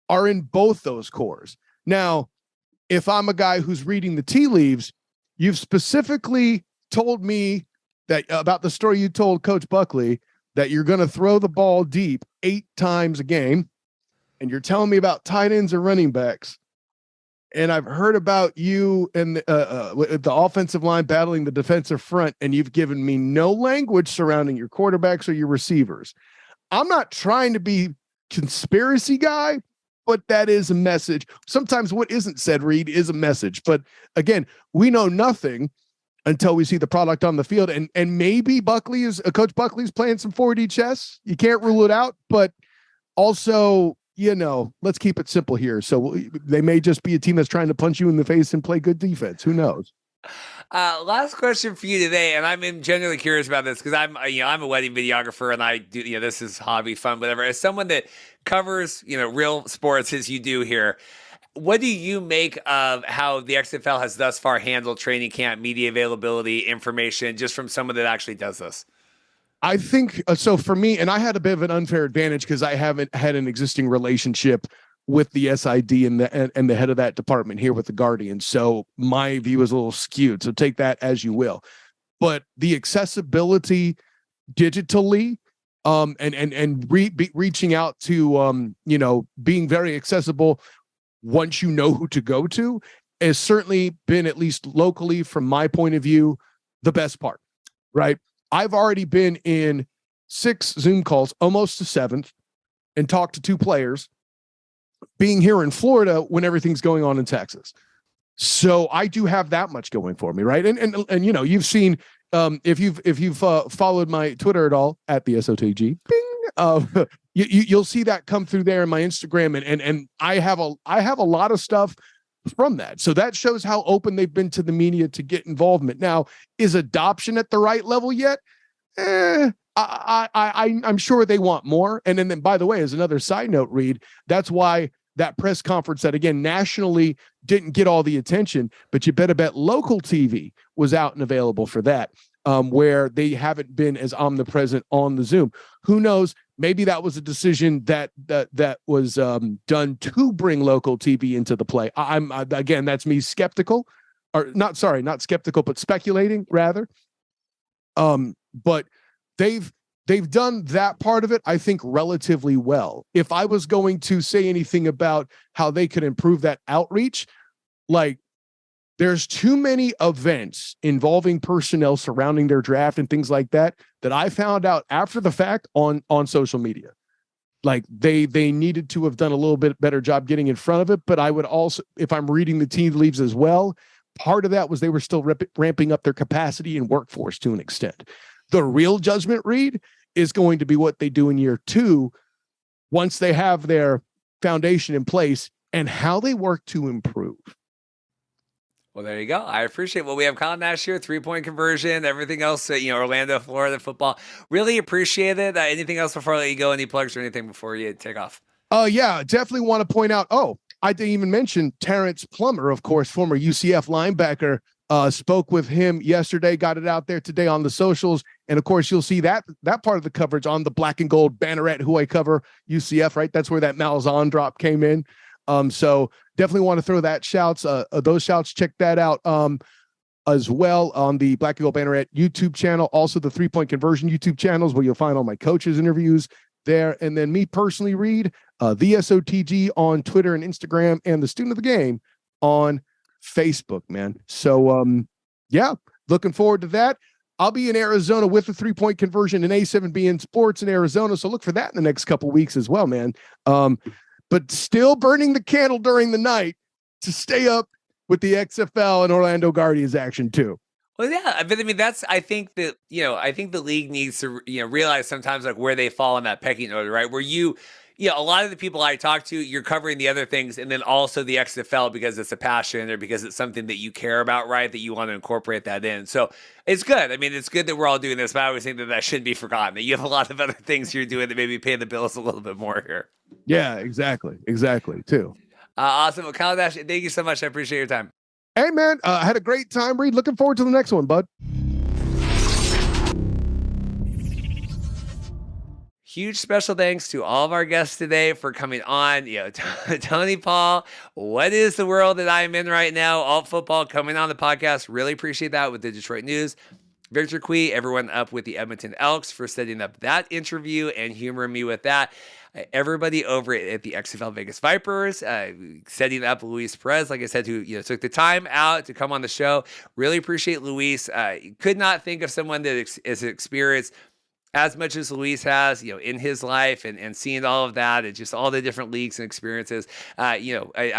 are in both those cores. Now, if I'm a guy who's reading the tea leaves, you've specifically told me that about the story you told Coach Buckley, that you're going to throw the ball deep 8 times a game, and you're telling me about tight ends and running backs. And I've heard about you and the offensive line battling the defensive front, and you've given me no language surrounding your quarterbacks or your receivers. I'm not trying to be conspiracy guy, but that is a message. Sometimes what isn't said, Reed, is a message. But again, we know nothing until we see the product on the field. And maybe Coach Buckley's playing some 4D chess. You can't rule it out, but also, let's keep it simple here. So they may just be a team that's trying to punch you in the face and play good defense. Who knows? Last question for you today, and I'm genuinely curious about this because I'm a wedding videographer, and I do, this is hobby, fun, whatever. As someone that covers, real sports as you do here, what do you make of how the XFL has thus far handled training camp, media availability, information, just from someone that actually does this? I think so for me, and I had a bit of an unfair advantage because I haven't had an existing relationship with the SID and the head of that department here with the Guardian. So my view is a little skewed. So take that as you will. But the accessibility digitally, and reaching out to being very accessible once you know who to go to, has certainly been, at least locally from my point of view, the best part, right? I've already been in 6 Zoom calls, almost the 7th, and talked to 2 players, being here in Florida when everything's going on in Texas. So I do have that much going for me, right? And you've seen, if you've followed my Twitter at all, at the SOTG, bing, you'll see that come through there in my Instagram, and I have a lot of stuff from that. So that shows how open they've been to the media to get involvement. Now, is adoption at the right level yet? I'm sure they want more. And then by the way, as another side note, Reed, that's why that press conference that, again, nationally didn't get all the attention, but you better bet local TV was out and available for that, where they haven't been as omnipresent on the Zoom. Who knows? Maybe that was a decision that was done to bring local TV into the play. Again, that's me skeptical, or not skeptical, but speculating rather. But they've done that part of it, I think, relatively well. If I was going to say anything about how they could improve that outreach, like, there's too many events involving personnel surrounding their draft and things like that I found out after the fact on social media. Like they needed to have done a little bit better job getting in front of it. But I would also, if I'm reading the tea leaves as well, part of that was they were still ramping up their capacity and workforce to an extent. The real judgment read is going to be what they do in year 2 once they have their foundation in place and how they work to improve. Well, there you go. I appreciate we have Colin Nash here, 3-point conversion, everything else, Orlando, Florida football. Really appreciate it. Anything else before I let you go? Any plugs or anything before you take off? Yeah, definitely want to point out. I didn't even mention Terrence Plummer, of course, former UCF linebacker. Spoke with him yesterday, got it out there today on the socials. And of course, you'll see that part of the coverage on the Black and Gold Banneret, who I cover UCF, right? That's where that Malzahn drop came in. So definitely want to throw that those shouts, check that out as well on the Black and Gold Banneret YouTube channel. Also the 3-point conversion YouTube channels where you'll find all my coaches interviews there. And then me personally, Reed, the SOTG on Twitter and Instagram, and the Student of the Game on Facebook, man. So yeah, looking forward to that. I'll be in Arizona with the 3-point conversion and A7BN Sports in Arizona. So look for that in the next couple weeks as well, man. But still burning the candle during the night to stay up with the XFL and Orlando Guardians action too. Well, yeah, but I mean, I think that, I think the league needs to, realize sometimes like where they fall in that pecking order, right? Where a lot of the people I talk to, you're covering the other things and then also the XFL because it's a passion or because it's something that you care about, right? That you want to incorporate that in. So it's good. I mean, it's good that we're all doing this, but I always think that shouldn't be forgotten, that you have a lot of other things you're doing that maybe pay the bills a little bit more here. Yeah, exactly too. Awesome. Well, Kyle Nash, thank you so much. I appreciate your time. Hey, man, I had a great time, Reed. Looking forward to the next one, bud. Huge special thanks to all of our guests today for coming on. Tony Paul, what is the world that I'm in right now? Alt football coming on the podcast. Really appreciate that with the Detroit News. Victor Quee, everyone up with the Edmonton Elks for setting up that interview and humoring me with that. Everybody over at the XFL Vegas Vipers, setting up Luis Perez, like I said, who took the time out to come on the show. Really appreciate Luis. Could not think of someone that is experienced as much as Luis has, in his life and seeing all of that and just all the different leagues and experiences. I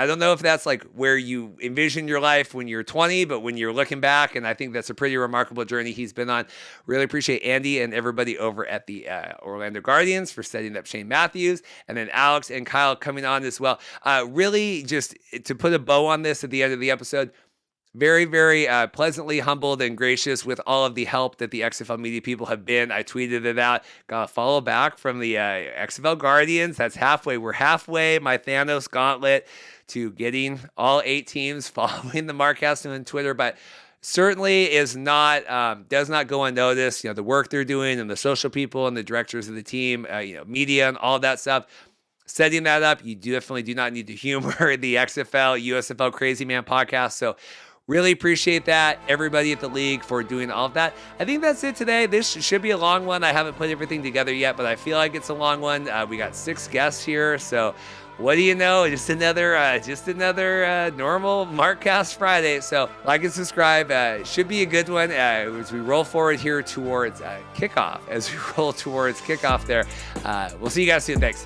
don't know if that's like where you envision your life when you're 20, but when you're looking back, and I think that's a pretty remarkable journey he's been on. Really appreciate Andy and everybody over at the Orlando Guardians for setting up Shane Mathews, and then Alex and Kyle coming on as well. Really just to put a bow on this at the end of the episode, very, very pleasantly humbled and gracious with all of the help that the XFL media people have been. I tweeted it out. Got a follow back from the XFL Guardians. That's halfway. We're halfway, my Thanos gauntlet, to getting all 8 teams following the Markcast on Twitter. But certainly does not go unnoticed. The work they're doing and the social people and the directors of the team, media and all that stuff. Setting that up, you definitely do not need to humor the XFL, USFL Crazy Man podcast. So really appreciate that, everybody at the league, for doing all of that. I think that's it today. This should be a long one. I haven't put everything together yet, but I feel like it's a long one. We got 6 guests here, so what do you know? Just another normal Markcast Friday. So like and subscribe. Should be a good one as we roll forward here towards kickoff. There, we'll see you guys soon. Thanks.